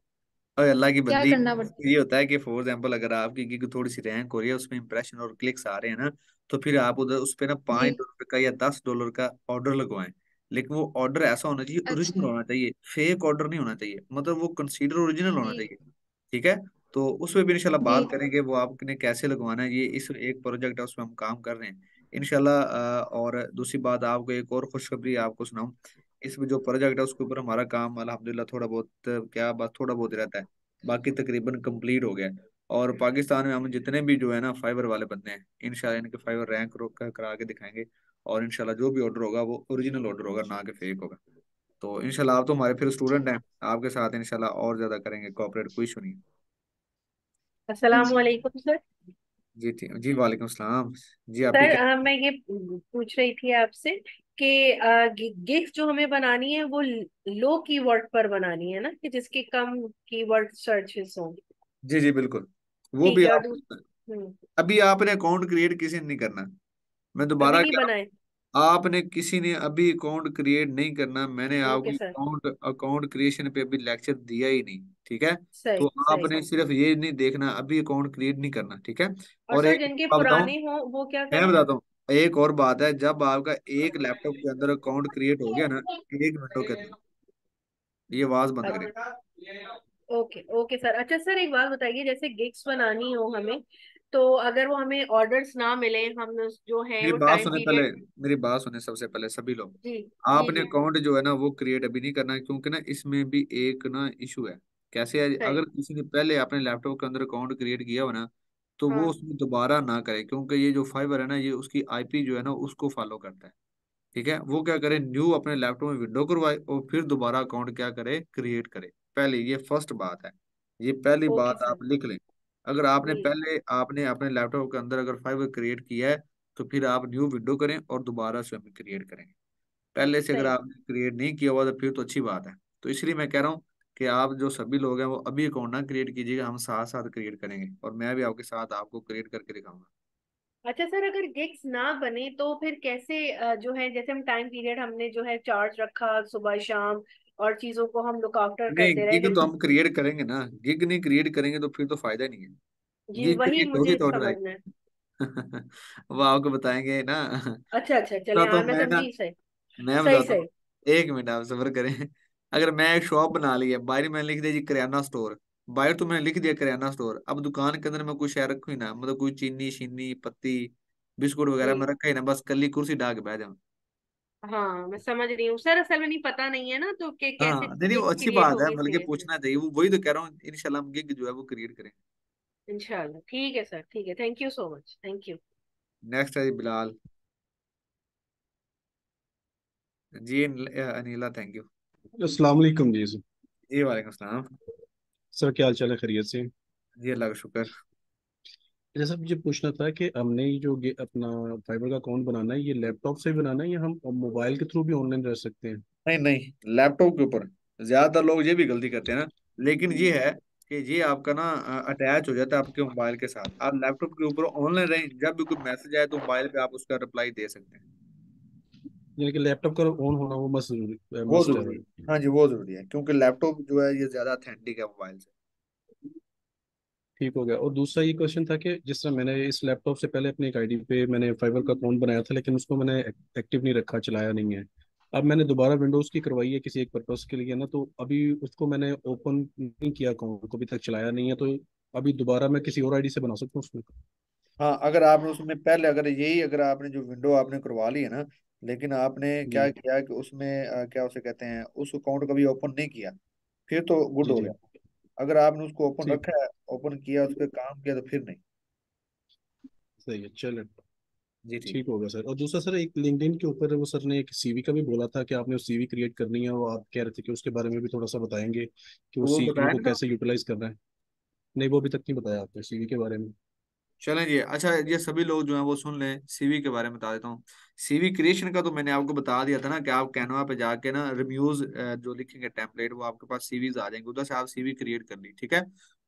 और अल्लाह की क्या बंदी, करना पड़ता है? ये होता है कि फॉर एग्जाम्पल अगर आपकी गिग थोड़ी सी रैंक हो रही है, उसमें इंप्रेशन और क्लिक्स आ रहे हैं ना, तो फिर आप उधर उस पे ना जी। $5 का या $10 का ऑर्डर लगवाएं। लेकिन वो ऑर्डर ऐसा होना चाहिए, ओरिजिनल अच्छा। होना चाहिए, फेक ऑर्डर नहीं होना चाहिए, मतलब वो कंसीडर ओरिजिनल होना जी। चाहिए। ठीक है। तो उसमें भी इंशाल्लाह जी। बात करेंगे वो आपने कैसे लगवाना है, ये इस एक प्रोजेक्ट है उसमें हम काम कर रहे हैं इंशाल्लाह। और दूसरी बात आपको एक और खुशखबरी आपको सुनाऊं, इसमें जो प्रोजेक्ट है उसके ऊपर हमारा काम अल्हम्दुलिल्लाह थोड़ा बहुत, क्या बस थोड़ा बहुत ही रहता है, बाकी तकरीबन कंप्लीट हो गया है। और पाकिस्तान में हम जितने भी जो है ना फाइबर वाले बंदे हैं, इंशाल्लाह इनके फाइबर रैंक रोक करा के दिखाएंगे। और इंशाल्लाह जो भी ऑर्डर होगा वो ओरिजिनल ऑर्डर होगा, ना कि फेक होगा। तो इंशाल्लाह आप तो हमारे फिर स्टूडेंट हैं, आपके साथ इंशाल्लाह और ज्यादा करेंगे कोऑपरेट, कोई इशू नहीं है। अस्सलाम जी। वालेकुम सर। जी ठीक जी, वालेकुम सलाम। जी आप भी सर क्या। मैं ये पूछ रही थी आपसे कि गिग जो हमें बनानी है वो लो कीवर्ड पर बनानी है ना, कि जिसके कम कीवर्ड सर्चेस हों? जी जी बिल्कुल। वो ठीक भी है। और आप, हम्म। अभी आपने अकाउंट क्रिएट किसी ने नहीं करना, मैं अभी दोबारा नहीं कह रहा बनाए? हूँ, आपने किसी ने अभी अकाउंट क्रिएट नहीं करना। मैंने ओके आपकी सर। अकाउंट अकाउंट क्रिएशन पे अभी लेक्चर दिया ही नहीं, ठीक है। तो सही सही। आपने सिर्फ ये नहीं देखना, अभी अकाउंट क्रिएट नहीं करना, ठीक है। और और सर एक जिनके बात बताऊं, पुराने हों वो क्या मैं करें? बताता हूँ, एक और बात है, जब आपका एक लैपटॉप के अंदर अकाउंट क्रिएट हो गया ना, 1 मिनटों के अंदर ये आवाज बंद करें। Okay okay sir. अच्छा सर एक बात बताइए, जैसे गिग्स बनानी हो हमें, तो अगर वो हमें ऑर्डर्स ना मिले, हम जो है मेरी वो बात टाइम सुने पहले, पीरियड। मेरी बात सुने सबसे पहले सभी लोग, जी जी आपने जी। अकाउंट जो है ना वो क्रिएट अभी नहीं करना है, क्योंकि ना इसमें भी एक ना इशू है। कैसे है, सही। अगर किसी ने पहले अपने लैपटॉप के अंदर अकाउंट क्रिएट किया हो ना, तो वो हाँ। उसमें दोबारा ना करे, क्योंकि ये जो फाइबर है ना ये उसकी आईपी जो है ना उसको फॉलो करता है। ठीक है, वो क्या करे, न्यू अपने लैपटॉप में विंडो करवाए और फिर दोबारा अकाउंट क्या करे, क्रिएट करे। पहले ये फर्स्ट बात है, ये पहली ओके बात सर। आप लिख लें। अगर आपने जी। पहले आपने अपने लैपटॉप के अंदर अगर फाइबर क्रिएट किया है, तो फिर आप न्यू विंडो करें और दोबारा से हमें क्रिएट करें। पहले से अगर सही। आपने क्रिएट नहीं किया हुआ तो फिर तो अच्छी बात है। तो इसलिए मैं कह रहा हूँ कि आप जो सभी लोग हैं वो अभी अकाउंट ना क्रिएट कीजिएगा, हम साथ साथ क्रिएट करेंगे और मैं भी आपके साथ आपको क्रिएट करके दिखाऊंगा। अच्छा सर, अगर गिग्स ना बने तो फिर कैसे जो है, जैसे हम टाइम पीरियड हमने जो है चार्ज रखा सुबह शाम, और चीजों को हम लुक आफ्टर नहीं करते रहे, गिग तो लेकिन हम क्रिएट करेंगे ना, गिग नहीं क्रिएट करेंगे तो फिर तो फायदा नहीं है। जी गिग वही क्रिएट होगी मुझे तो ऑर्डर समझना है। आएगा। वो आपको बताएंगे ना। अच्छा अच्छा, चले, तो हाँ मैं मैं ना, समझी, सही। मैं सही बताता हूँ। सही। एक मिनट आप सब्र करें। अगर मैं एक शॉप बना ली है, बाहर मैंने लिख दिया जी करियाना स्टोर, बाहर तो मैंने लिख दिया करियाना स्टोर, अब दुकान के अंदर मैं कुछ शहर रखूँ ही ना, मतलब कोई चीनी शीनी पत्ती बिस्कुट वगैरह मैं जी रखा ही ना, बस कली कुर्सी ढा के बैठ जाऊँ। हाँ, मैं समझ रही हूँ सर, असल में नहीं पता नहीं है ना, तो कैसे हाँ नहीं नहीं, वो गिग अच्छी क्रिएट बात है, होगी इस बल्कि वजह से। पूछना चाहिए, वो वही तो कह रहा हूँ, इंशाल्लाह हम गिग जो है वो क्रिएट करेंगे। इंशाल्लाह, ठीक है सर, ठीक है, thank you so much, thank you. Next है जी बिलाल जी, अनिला थैंक यू। अस्सलाम वालेकुम जी सर। जी वालेकुम सलाम। सर क्या हाल चाल है, खैरियत से? जी अल्लाह का शुक्र। जैसा मुझे पूछना था कि हमने ये जो अपना फाइबर का अकाउंट बनाना है, ये लैपटॉप से ही बनाना है या हम मोबाइल के थ्रू भी ऑनलाइन रह सकते हैं? नहीं नहीं, लैपटॉप के ऊपर ज्यादातर लोग ये भी गलती करते हैं ना, लेकिन ये है कि ये आपका ना अटैच हो जाता है आपके मोबाइल के साथ, आप लैपटॉप के ऊपर ऑनलाइन रहें, जब भी कोई मैसेज आए तो मोबाइल पे आप उसका रिप्लाई दे सकते हैं। यानी कि लैपटॉप का ऑन होना वो मस्त जरूरी वो मस्ट है जरूरी है। भाई। हाँ जी वो जरूरी है, क्योंकि लैपटॉप जो है ये ज्यादा ऑथेंटिक है मोबाइल से। ठीक हो गया। और दूसरा ये क्वेश्चन था कि जिस तरह मैंने इस लैपटॉप से पहले अपनी एक आईडी पे मैंने फाइबर का अकाउंट बनाया था, लेकिन उसको मैंने एक्टिव नहीं रखा, चलाया नहीं है। अब मैंने दोबारा विंडोज़ की करवाई है किसी एक पर्पस के लिए ना, तो अभी उसको मैंने ओपन नहीं किया, अकाउंट को अभी तक चलाया नहीं है, तो अभी दोबारा मैं किसी और आईडी से बना सकता हूँ उसमें? हाँ अगर आपने उसमें पहले, अगर यही अगर आपने जो विंडो आपने करवा ली है ना, लेकिन आपने क्या जी किया कि उसमें क्या उसे कहते हैं, उस अकाउंट कभी ओपन नहीं किया, फिर तो गुड जी हो जी। गया। अगर आपने उसको ओपन ठीक, रखा है, ओपन किया, उस पर काम किया, तो फिर नहीं। सही है, चलो। जी ठीक। ठीक होगा सर। और दूसरा सर, एक लिंक्डइन के ऊपर वो सर ने एक सीवी का भी बोला था कि आपने सीवी क्रिएट करनी है, वो आप कह रहे थे कि उसके बारे में भी थोड़ा सा बताएंगे कि तो उस वो सीवी बताया को ना। कैसे यूटिलाइज करना है। नहीं, वो अभी तक नहीं बताया आपने सीवी के बारे में। चलें जी, अच्छा ये सभी लोग जो हैं वो सुन लें, सीवी के बारे में बता देता हूँ। सीवी क्रिएशन का तो मैंने आपको बता दिया था ना, कि आप कैनवा पे जाके ना रिव्यूज जो लिखेंगे टेम्पलेट, वो आपके पास सीवीज आ जाएंगे, उधर से आप सीवी क्रिएट कर ली, ठीक है।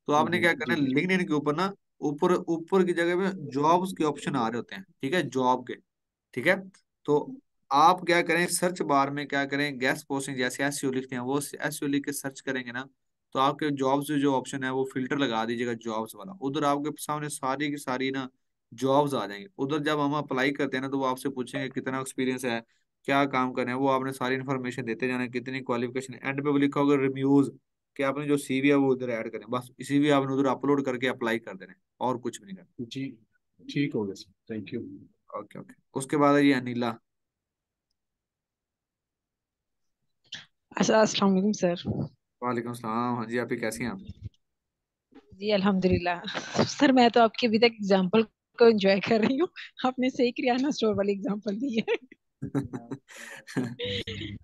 तो आपने क्या करना जी है, जी लिंक्डइन के ऊपर ना ऊपर ऊपर की जगह में जॉब्स के ऑप्शन आ रहे होते हैं, ठीक है, जॉब के, ठीक है। तो आप क्या करें, सर्च बार में क्या करें, गेस्ट पोस्टिंग जैसे एसईओ लिखते हैं, वो एसईओ लिख के सर्च करेंगे ना, तो आपके जॉब्स जो ऑप्शन है वो फिल्टर लगा दीजिएगा जॉब्स वाला, उधर आपके सामने सारी की सारी ना जॉब्स आ जाएंगे। उधर जब हम अप्लाई करते हैं ना, तो वो आपसे पूछेंगे कितना एक्सपीरियंस है, क्या काम करना है, वो आपने सारी इन्फॉर्मेशन देते जाना है, कितनी क्वालिफिकेशन, एंड पे वो लिखा होगा रिव्यूज, कि आपने जो सीवी है वो उधर ऐड करें, बस इसी भी आपने उधर अपलोड करके अप्लाई कर देना है, और कुछ भी नहीं करना। जी। ठीक हो गया sir, thank you. Okay okay, उसके बाद है ये अनिला। अच्छा, अस्सलाम वालेकुम सर। वालेकुम सलाम, हाँ जी, आप ही कैसी हैं आप? जी अल्हम्दुलिल्लाह। सर मैं तो आपकी अभी तक एग्जांपल को एंजॉय कर रही हूँ। आपने सही किराना स्टोर वाली एग्जांपल दी है।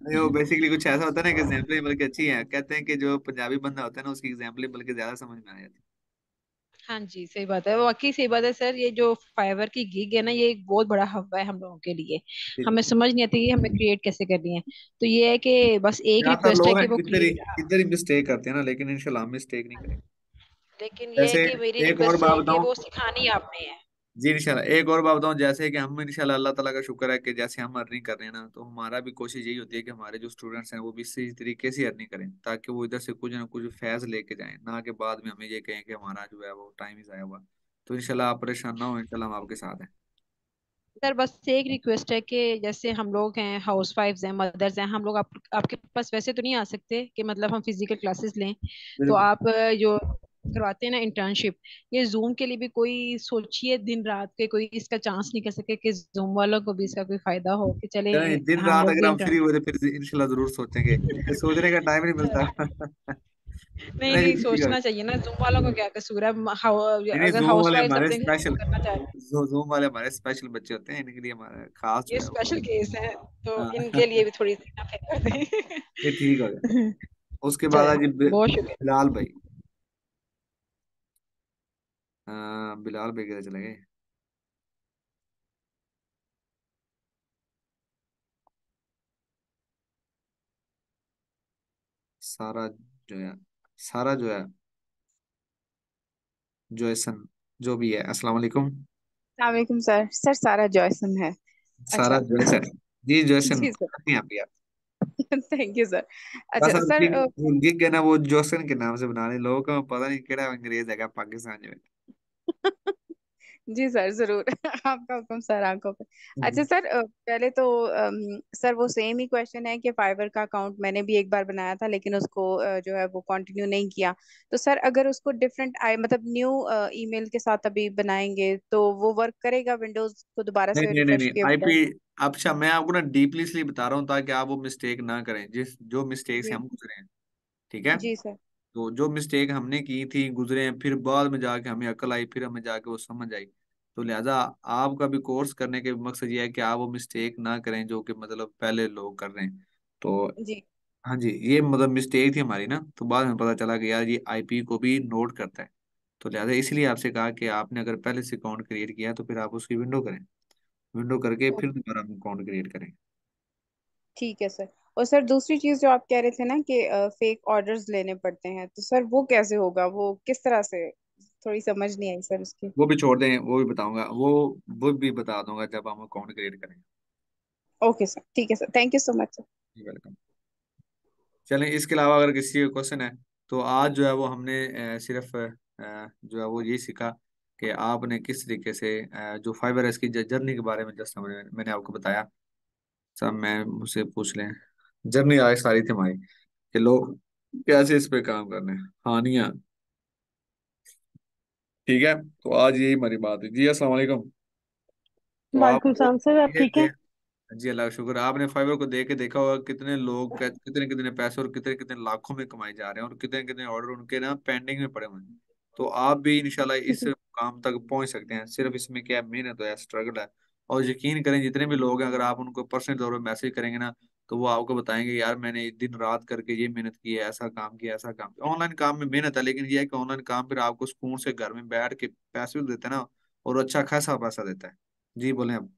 नहीं वो बेसिकली कुछ ऐसा होता है ना कि एग्जाम्पल बल्कि अच्छी है, कहते हैं कि जो पंजाबी बंदा होता है ना, उसकी एग्जाम्पल बल्कि ज्यादा समझ में आ जाती हाँ जी, सही बात है, वाकई सही बात है सर। ये जो फाइवर की गिग है ना, ये एक बहुत बड़ा हवा है हम लोगों के लिए। है। हमें समझ नहीं आती कि हमें क्रिएट कैसे करनी है। तो ये है कि बस एक ज्यादातर रिक्वेस्ट है लोग हैं कि वो क्रिएट। इधर ही मिस्टेक करते हैं ना, लेकिन इंशाल्लाह हम मिस्टेक नहीं करेंगे। लेकिन ये है जैसे कि मेरी एक और रिक्वेस्ट बात है कि बताऊं, वो सिखानी आपने है। जी इंशाल्लाह एक और बात बताऊं, जैसे कि हम इंशाल्लाह अल्लाह ताला का शुक्र है कि जैसे हम अर्निंग कर रहे हैं ना, तो हमारा भी कोशिश यही होती है कि हमारे जो स्टूडेंट्स हैं वो भी इसी तरीके से अर्निंग करें, ताकि वो इधर से कुछ ना कुछ फैज लेके जाएं, ना कि बाद में हमें ये कहें कि हमारा जो है वो टाइम ही जाया हुआ। तो इंशाल्लाह आप परेशान ना हो, इंशाल्लाह हम आपके साथ हैं। सर बस एक रिक्वेस्ट है कि जैसे हम लोग हैं, हाउस वाइफ्स हैं, मदर्स हैं, हम लोग आपके पास वैसे तो नहीं आ सकते कि मतलब हम फिजिकल क्लासेस लें। तो बिल्कुल। आप जो करवाते हैं ना इंटर्नशिप, ये जूम के लिए भी कोई सोचिए दिन रात के कोई इसका चांस नहीं कर सके कि जूम वालों को भी इसका कोई फायदा हो कि चले चलें, दिन हम रात लोग अगर भी हम फ्री इंटर्न। हुए तो फिर इंशाल्लाह जरूर सोचेंगे, ये सोचने का टाइम नहीं मिलता। नहीं नहीं नहीं, जी, ठीक है। सोचना चाहिए ना, जूम वालों को क्या कसूर है। नहीं नहीं, अगर जूम हाउस वाले वाइफ हमारे अपने घर में स्पेशल, करना चाह रहे जूम वाले हमारे स्पेशल बच्चे होते हैं, इनके लिए हमारा खास जो ये है वो। स्पेशल केस है, तो हाँ। इनके लिए भी थोड़ी सी ना कर दें। ये ठीक हो गया। उसके बाद चले, आज बहुत शुक्रिया। बिलाल भाई। बिलाल भाई किधर चले गए? सारा जो है, सारा जो है, जॉयसन, जो भी है, अस्सलाम वालेकुम। वालेकुम सर। सर सारा जॉयसन है। सारा अच्छा। जॉयसन, जी जॉयसन जी सर। कैसी हैं आप यार? Thank you sir. बस अच्छा आपकी सर, जो गिग है ना वो जॉयसन के नाम से बना रहे लोगों को, पता नहीं केड़ा अंग्रेज है पाकिस्तान में। जी सर जरूर। आपका हुक्म सर, आंखों पे। अच्छा हम्म। सर, पहले तो सर वो सेम ही क्वेश्चन है कि फाइवर का अकाउंट मैंने भी एक बार बनाया था, लेकिन उसको जो है वो कंटिन्यू नहीं किया। तो सर अगर उसको डिफरेंट आई मतलब न्यू ईमेल के साथ अभी बनाएंगे तो वो वर्क करेगा? विंडोज को दोबारा नहीं से नहीं नहीं रिफ्रेश नहीं, किए आईपी। बगैर? अच्छा, मैं आपको ना डीपली इसलिए बता रहा हूँ ताकि आप वो मिस्टेक ना करें जिस जो मिस्टेक से जी। हम गुजरे हैं। ठीक है। जी सर। तो जो मिस्टेक हमने की थी, गुजरे हैं, फिर बाद में जाके हमें अकल आई, फिर हमें जाके वो समझ आई। तो लिहाजा आपका भी कोर्स करने के मकसद ये है कि आप वो मिस्टेक ना करें जो कि मतलब पहले लोग कर रहे हैं। तो जी। हाँ जी, ये मतलब मिस्टेक थी हमारी ना, तो बाद में पता चला कि यार ये आईपी को भी नोट करता है। तो लिहाजा इसलिए आपसे कहा कि आपने अगर पहले से अकाउंट क्रिएट किया है तो फिर आप उसकी विंडो करें, विंडो करके ओ, फिर दोबारा अकाउंट क्रिएट करें। ठीक है सर। और सर दूसरी चीज जो आप कह रहे थे ना कि फेक ऑर्डर्स लेने पड़ते हैं, तो सर वो कैसे होगा? वो किस तरह से? थोड़ी समझ नहीं आई सर उसकी। वो भी छोड़ दें, वो भी बताऊंगा, वो भी बता दूंगा जब हम अकाउंट क्रिएट करेंगे। ओके सर, ठीक है sir, thank you so much sir. Welcome. चलें, इसके अलावा अगर किसी का क्वेश्चन है तो आज जो है वो हमने सिर्फ जो है वो ये सीखा कि आपने किस तरीके से जो फाइबर एस की जर्नी के बारे में जस्ट मैंने आपको बताया। सब मैं मुझसे पूछ लें, जर्नी आज सारी थी हमारी कि लोग कैसे इस पे काम कर रहे हैं, हानियां। ठीक है, तो आज यही हमारी बात है जी। अस्सलाम वालेकुम। तो आप वालेकुम सलाम सर, आप ये ठीक थे। हैं? जी अल्लाह का शुक्र। आपने फाइवर को देख के देखा होगा कितने लोग कितने कितने पैसे और कितने कितने लाखों में कमाए जा रहे हैं, और कितने कितने ऑर्डर उनके ना पेंडिंग में पड़े हुए हैं। तो आप भी इंशाल्लाह इस जी काम तक पहुंच सकते हैं। सिर्फ इसमें क्या है, मेहनत है, स्ट्रगल है। और यकीन करें, जितने भी लोग हैं अगर आप उनको पर्सनल तौर पर मैसेज करेंगे ना, तो वो आपको बताएंगे यार मैंने दिन रात करके ये मेहनत की है, ऐसा काम किया, ऐसा काम किया। ऑनलाइन काम में मेहनत है, लेकिन ये है कि ऑनलाइन काम फिर आपको सुकून से घर में बैठ के पैसे भी देते हैं ना, और अच्छा खासा पैसा देता है। जी बोले अब।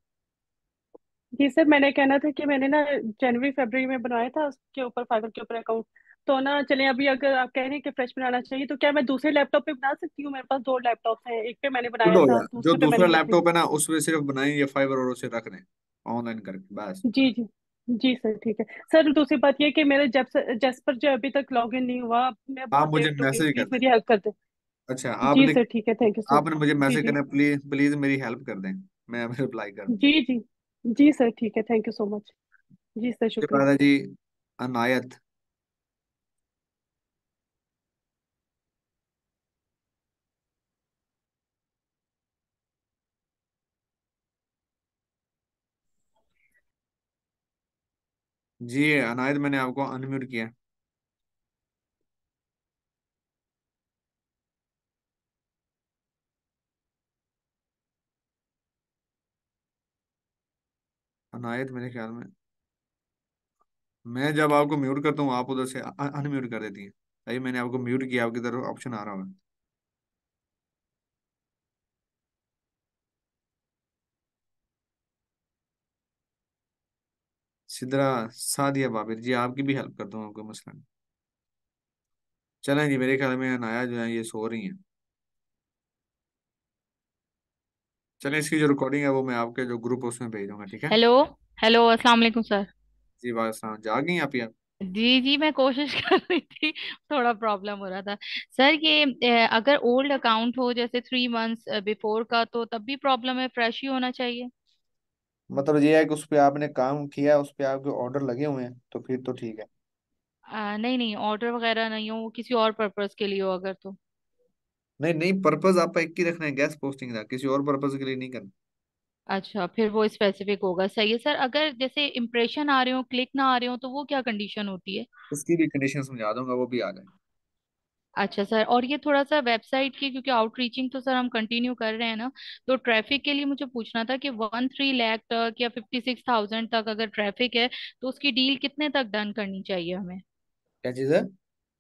जी सर, मैंने कहना था कि मैंने ना जनवरी फरवरी में बनवाया था उसके ऊपर, फाइवर के ऊपर अकाउंट। तो ना चले, अभी अगर आप कह रहे हैं कि फ्रेश बनाना चाहिए, तो क्या मैं दूसरे लैपटॉप पे बना सकती हूँ? मेरे पास दो लैपटॉप हैं, एक पे मैंने गुड बनाया हो था, गया, जो दूसरे पे दूसरा मैंने यूज नहीं। लैपटॉप है ना उसमें सिर्फ बनाएंगे ये फाइबर और उसे रख दें ऑनलाइन करके बस। जी जी। जी सर, ठीक है सर। दूसरी बात ये कि मेरे जैस पर जो अभी तक लॉग इन नहीं हुआ, मैं आप बहुत मुझे लेट हो गई, मैसेज कर प्लीज दें। मेरी हेल्प कर दें। अच्छा, जी आपने सर, ठीक है, थैंक यू सर। आपने मुझे जी मैसेज जी। करना, प्लीज प्लीज मेरी हेल्प कर दें, मैं अभी रिप्लाई कर दूँ। जी जी। जी सर, ठीक है, थैंक यू सो मच। जी सर, उसके शुक्रिया। बाद है जी अनायत। जी अनायत, मैंने आपको अनम्यूट किया। अनायत मेरे ख्याल में, मैं जब आपको म्यूट करता हूँ आप उधर से अनम्यूट कर देती हैं। अभी मैंने आपको म्यूट किया, आपकी तरफ ऑप्शन आ रहा होगा। सिद्रा सादिया बाबिर जी, आपकी भी हेल्प कर दूंगा, कोई मसला नहीं। चलें जी, मेरे ख्याल में अनाया जो है ये सो रही हैं। चलें, इसकी जो रिकॉर्डिंग है वो मैं आपके जो ग्रुप है उसमें भेज दूंगा, ठीक है। हेलो। हेलो, अस्सलाम वालेकुम सर। जी बात जा गई आप ही आप। जी जी, मैं कोशिश कर रही थी, थोड़ा प्रॉब्लम हो रहा था। सर ये अगर ओल्ड अकाउंट हो जैसे 3 मंथ्स बिफोर का, तो तब भी प्रॉब्लम है, फ्रेश ही होना चाहिए? मतलब ये है कि उस पे आपने काम किया है, उस पे आपके ऑर्डर लगे हुए हैं, तो फिर तो ठीक है। नहीं नहीं, ऑर्डर वगैरह नहीं हो, किसी और पर्पस के लिए हो अगर तो। नहीं नहीं, पर्पज आपका एक ही रखना है, गैस पोस्टिंग का, किसी और पर्पज के लिए नहीं करना। अच्छा, फिर वो स्पेसिफिक होगा, सही है सर। अगर जैसे इम्प्रेशन आ रहे हो, क्लिक ना आ रहे हो, तो वो क्या कंडीशन होती है? उसकी भी कंडीशन समझा दूंगा, वो भी आ जाए। अच्छा सर, और ये थोड़ा सा वेबसाइट की, क्योंकि आउटरीचिंग तो सर हम कंटिन्यू कर रहे हैं ना, तो ट्रैफिक के लिए मुझे पूछना था कि 13 लाख तक या 56,000 तक अगर ट्रैफिक है, तो उसकी डील कितने तक डन करनी चाहिए हमें? क्या चीज है?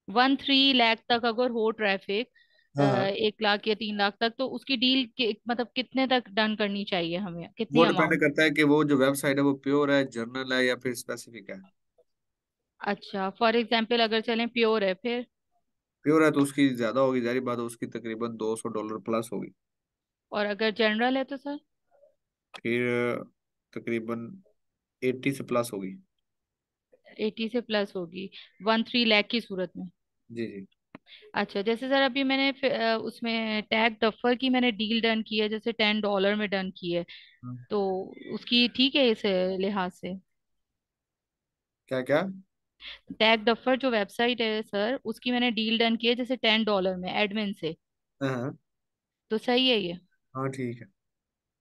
13 लाख तक अगर हो ट्रैफिक, हाँ हाँ, 1 लाख या 3 लाख तक, तो उसकी डील मतलब कितने तक डन करनी चाहिए हमें, कितनी वो डिपेंड अमाउंट? करता है कि वो जो वेबसाइट है वो प्योर है, जर्नल है, या फिर स्पेसिफिक है। अच्छा, फॉर एग्जाम्पल अगर चलें प्योर है फिर? प्योर है तो उसकी ज्यादा होगी, जारी बात है, उसकी तकरीबन $200 प्लस होगी। और अगर जनरल है तो सर? फिर तकरीबन 80 से प्लस होगी। 80 से प्लस होगी 13 लाख की सूरत में? जी जी। अच्छा, जैसे सर अभी मैंने उसमें टैग डफर की मैंने डील डन की है, जैसे $10 में डन की है, हम्म। तो उसकी ठीक है इस लिहाज से? क्या क्या? टैग डफर जो वेबसाइट है सर, उसकी मैंने डील डन की है जैसे $10 में एडमिन से, हाँ तो सही है ये? हाँ ठीक है।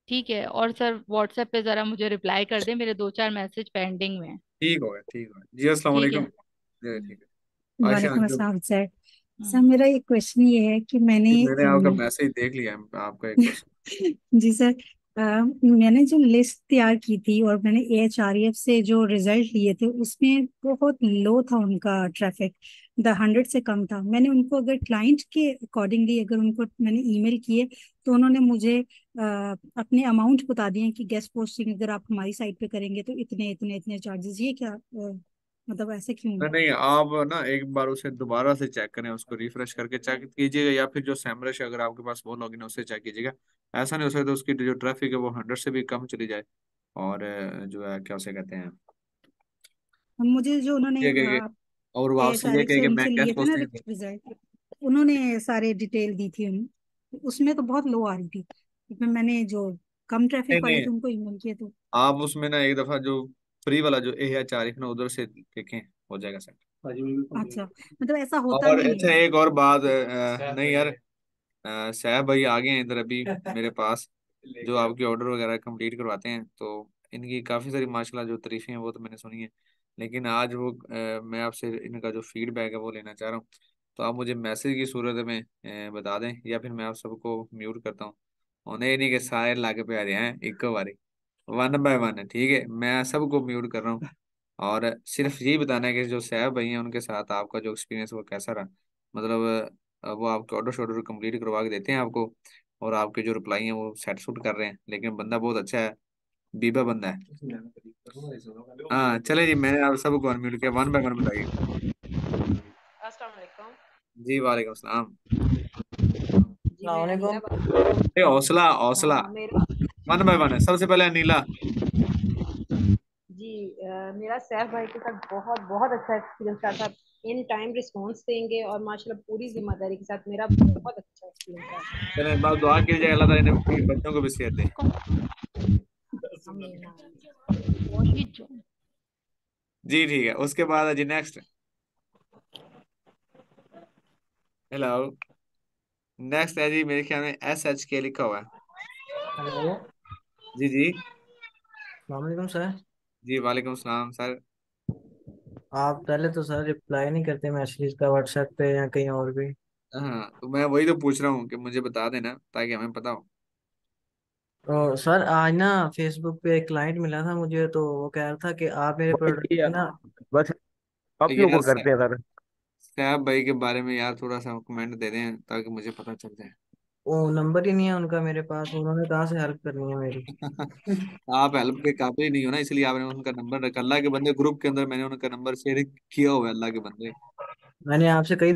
ठीक है। और सर व्हाट्सएप पे जरा मुझे रिप्लाई कर दे, मेरे 2-4 मैसेज पेंडिंग में हैं। ठीक हो गया, ठीक हो गया जी, अस्सलाम ठीक है। वालेकुम। जी ठीक है। आयशा वालेकुम जो, अस्सलाम सर। सर हम्म। मेरा एक क्वेश्चन ये है कि मैंने जी मैंने आपका मैसेज देख लिया है, आपका एक क्वेश्चन। जी सर, मैंने जो लिस्ट तैयार की थी और मैंने AHREF से जो रिजल्ट लिए थे उसमें बहुत लो था उनका ट्रैफिक, 100 से कम था। मैंने उनको अगर क्लाइंट के अकॉर्डिंगली अगर उनको मैंने ईमेल किए तो उन्होंने मुझे अपने अमाउंट बता दिए कि गेस्ट पोस्टिंग अगर आप हमारी साइट पे करेंगे तो इतने इतने इतने चार्जेस। ये क्या मतलब ऐसे क्यों? नहीं नहीं, आप ना एक बार उसे दोबारा से चेक करें, उसको रिफ्रेश करके चेक कीजिएगा, या फिर जो सैमरश अगर आपके पास वो लॉगिन है उससे चेक कीजिएगा। ऐसा नहीं हो सकता उसकी जो ट्रैफिक है वो 100 से भी कम चली जाए, और जो है क्या उसे कहते हैं, मुझे जो उन्होंने ये कहे और वो आपसे ये AHRF कहे से कि मैं उनसे लिए गेस्ट थे ना पोस्टिंग। रिजल्ट, उन्होंने सारे डिटेल दी थी उन्हें, उसमें तो बहुत लो आ रही थी। फिर मैंने जो कम नहीं ट्रैफिक वाले नहीं, थे उनको ईमेल किए तो। आप उसमें ना एक दफा जो फ्री वाला जो ए है चारिफ ना उधर से देखें, हो जाएगा सेट। अच्छा, मतलब ऐसा होता और नहीं अच्छा है। एक और बात, नहीं यार, साहब भाई आ गए हैं इधर अभी मेरे पास, जो आपके ऑर्डर वगैरह कंप्लीट करवाते हैं, तो इनकी काफ़ी सारी माशाल्लाह जो तारीफें हैं वो तो मैंने सुनी है, लेकिन आज वो मैं आपसे इनका जो फीडबैक है वो लेना चाह रहा हूँ। तो आप मुझे मैसेज की सूरत में बता दें, या फिर मैं आप सबको म्यूट करता हूँ। उन्हें ये नहीं कि सारे लागे पे आ रहे हैं एक बारी, वन बाय वन है, ठीक है, मैं सबको म्यूट कर रहा हूँ। और सिर्फ यही बताना है कि जो साहब भाई हैं उनके साथ आपका जो एक्सपीरियंस वो कैसा रहा, मतलब वो आपके ऑर्डर शॉर्डर कंप्लीट करवा के देते हैं आपको, और आपके जो रिप्लाई हैं वो सेट सूट कर रहे हैं, लेकिन बंदा बहुत अच्छा है, बीबा बंदा है। हाँ चले जी, मैंने आप सबको अनम्यूट किया, वन बाय वन बताइए। अस्सलाम वालेकुम। जी वालेकुम सलाम। जी मैं अनीला बात। हौसला हौसला, हाँ मेरा वन बाय वन है, सबसे पहले अनिला। जी मेरा सैफ भाई के साथ बहुत बहुत अच्छा एक्सपीरियंस रहा था। इन टाइम रिस्पॉन्स देंगे और माशाल्लाह पूरी जिम्मेदारी के साथ मेरा बहुत अच्छा एक्सपीरियंस रहा था। चलें बात दुआ कीजिए अल्लाह ताला इन्हें बच्चों को भी सेहत दे। आमीन आमीन। ये जो जी ठीक है, उसके बाद है जी नेक्स्ट। हेलो। नेक्स्ट है जी, मेरे ख्याल में SHK लिखा हुआ है। हेलो। जी जी। वालेकुम सर। जी वालेकुम सलाम सर। आप पहले तो सर रिप्लाई नहीं करते मैसेज का व्हाट्सएप पे या कहीं और भी। हाँ तो मैं वही तो पूछ रहा हूँ कि मुझे बता देना ताकि हमें पता हो। तो सर आज ना फेसबुक पे एक क्लाइंट मिला था मुझे, तो वो कह रहा था कि आप मेरे प्रोडक्ट वही की ना। बस आप ही यार को करते हैं सर। सैफ भाई के बारे में यार थोड़ा सा कमेंट दे दें ताकि मुझे पता चल जाए। वो नंबर ही नहीं है उनका मेरे पास, उन्होंने कहाँ से हेल्प करनी है मेरी। आप हेल्प के काबिल नहीं हो ना, इसलिए आपने उनका नंबर रखा। अल्लाह के बंदे ग्रुप के अंदर मैंने उनका नंबर शेयर किया हुआ है, अल्लाह के बंदे। मैंने आपसे कई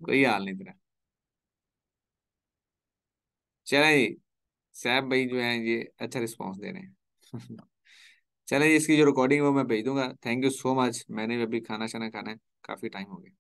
कोई हाल नहीं तेरा। चले जी, सैफ भाई जो है ये अच्छा रिस्पॉन्स दे रहे हैं। चले जी, इसकी जो रिकॉर्डिंग है वो मैं भेज दूंगा। थैंक यू सो मच, मैंने भी अभी खाना शाना खाना है, काफी टाइम हो गया।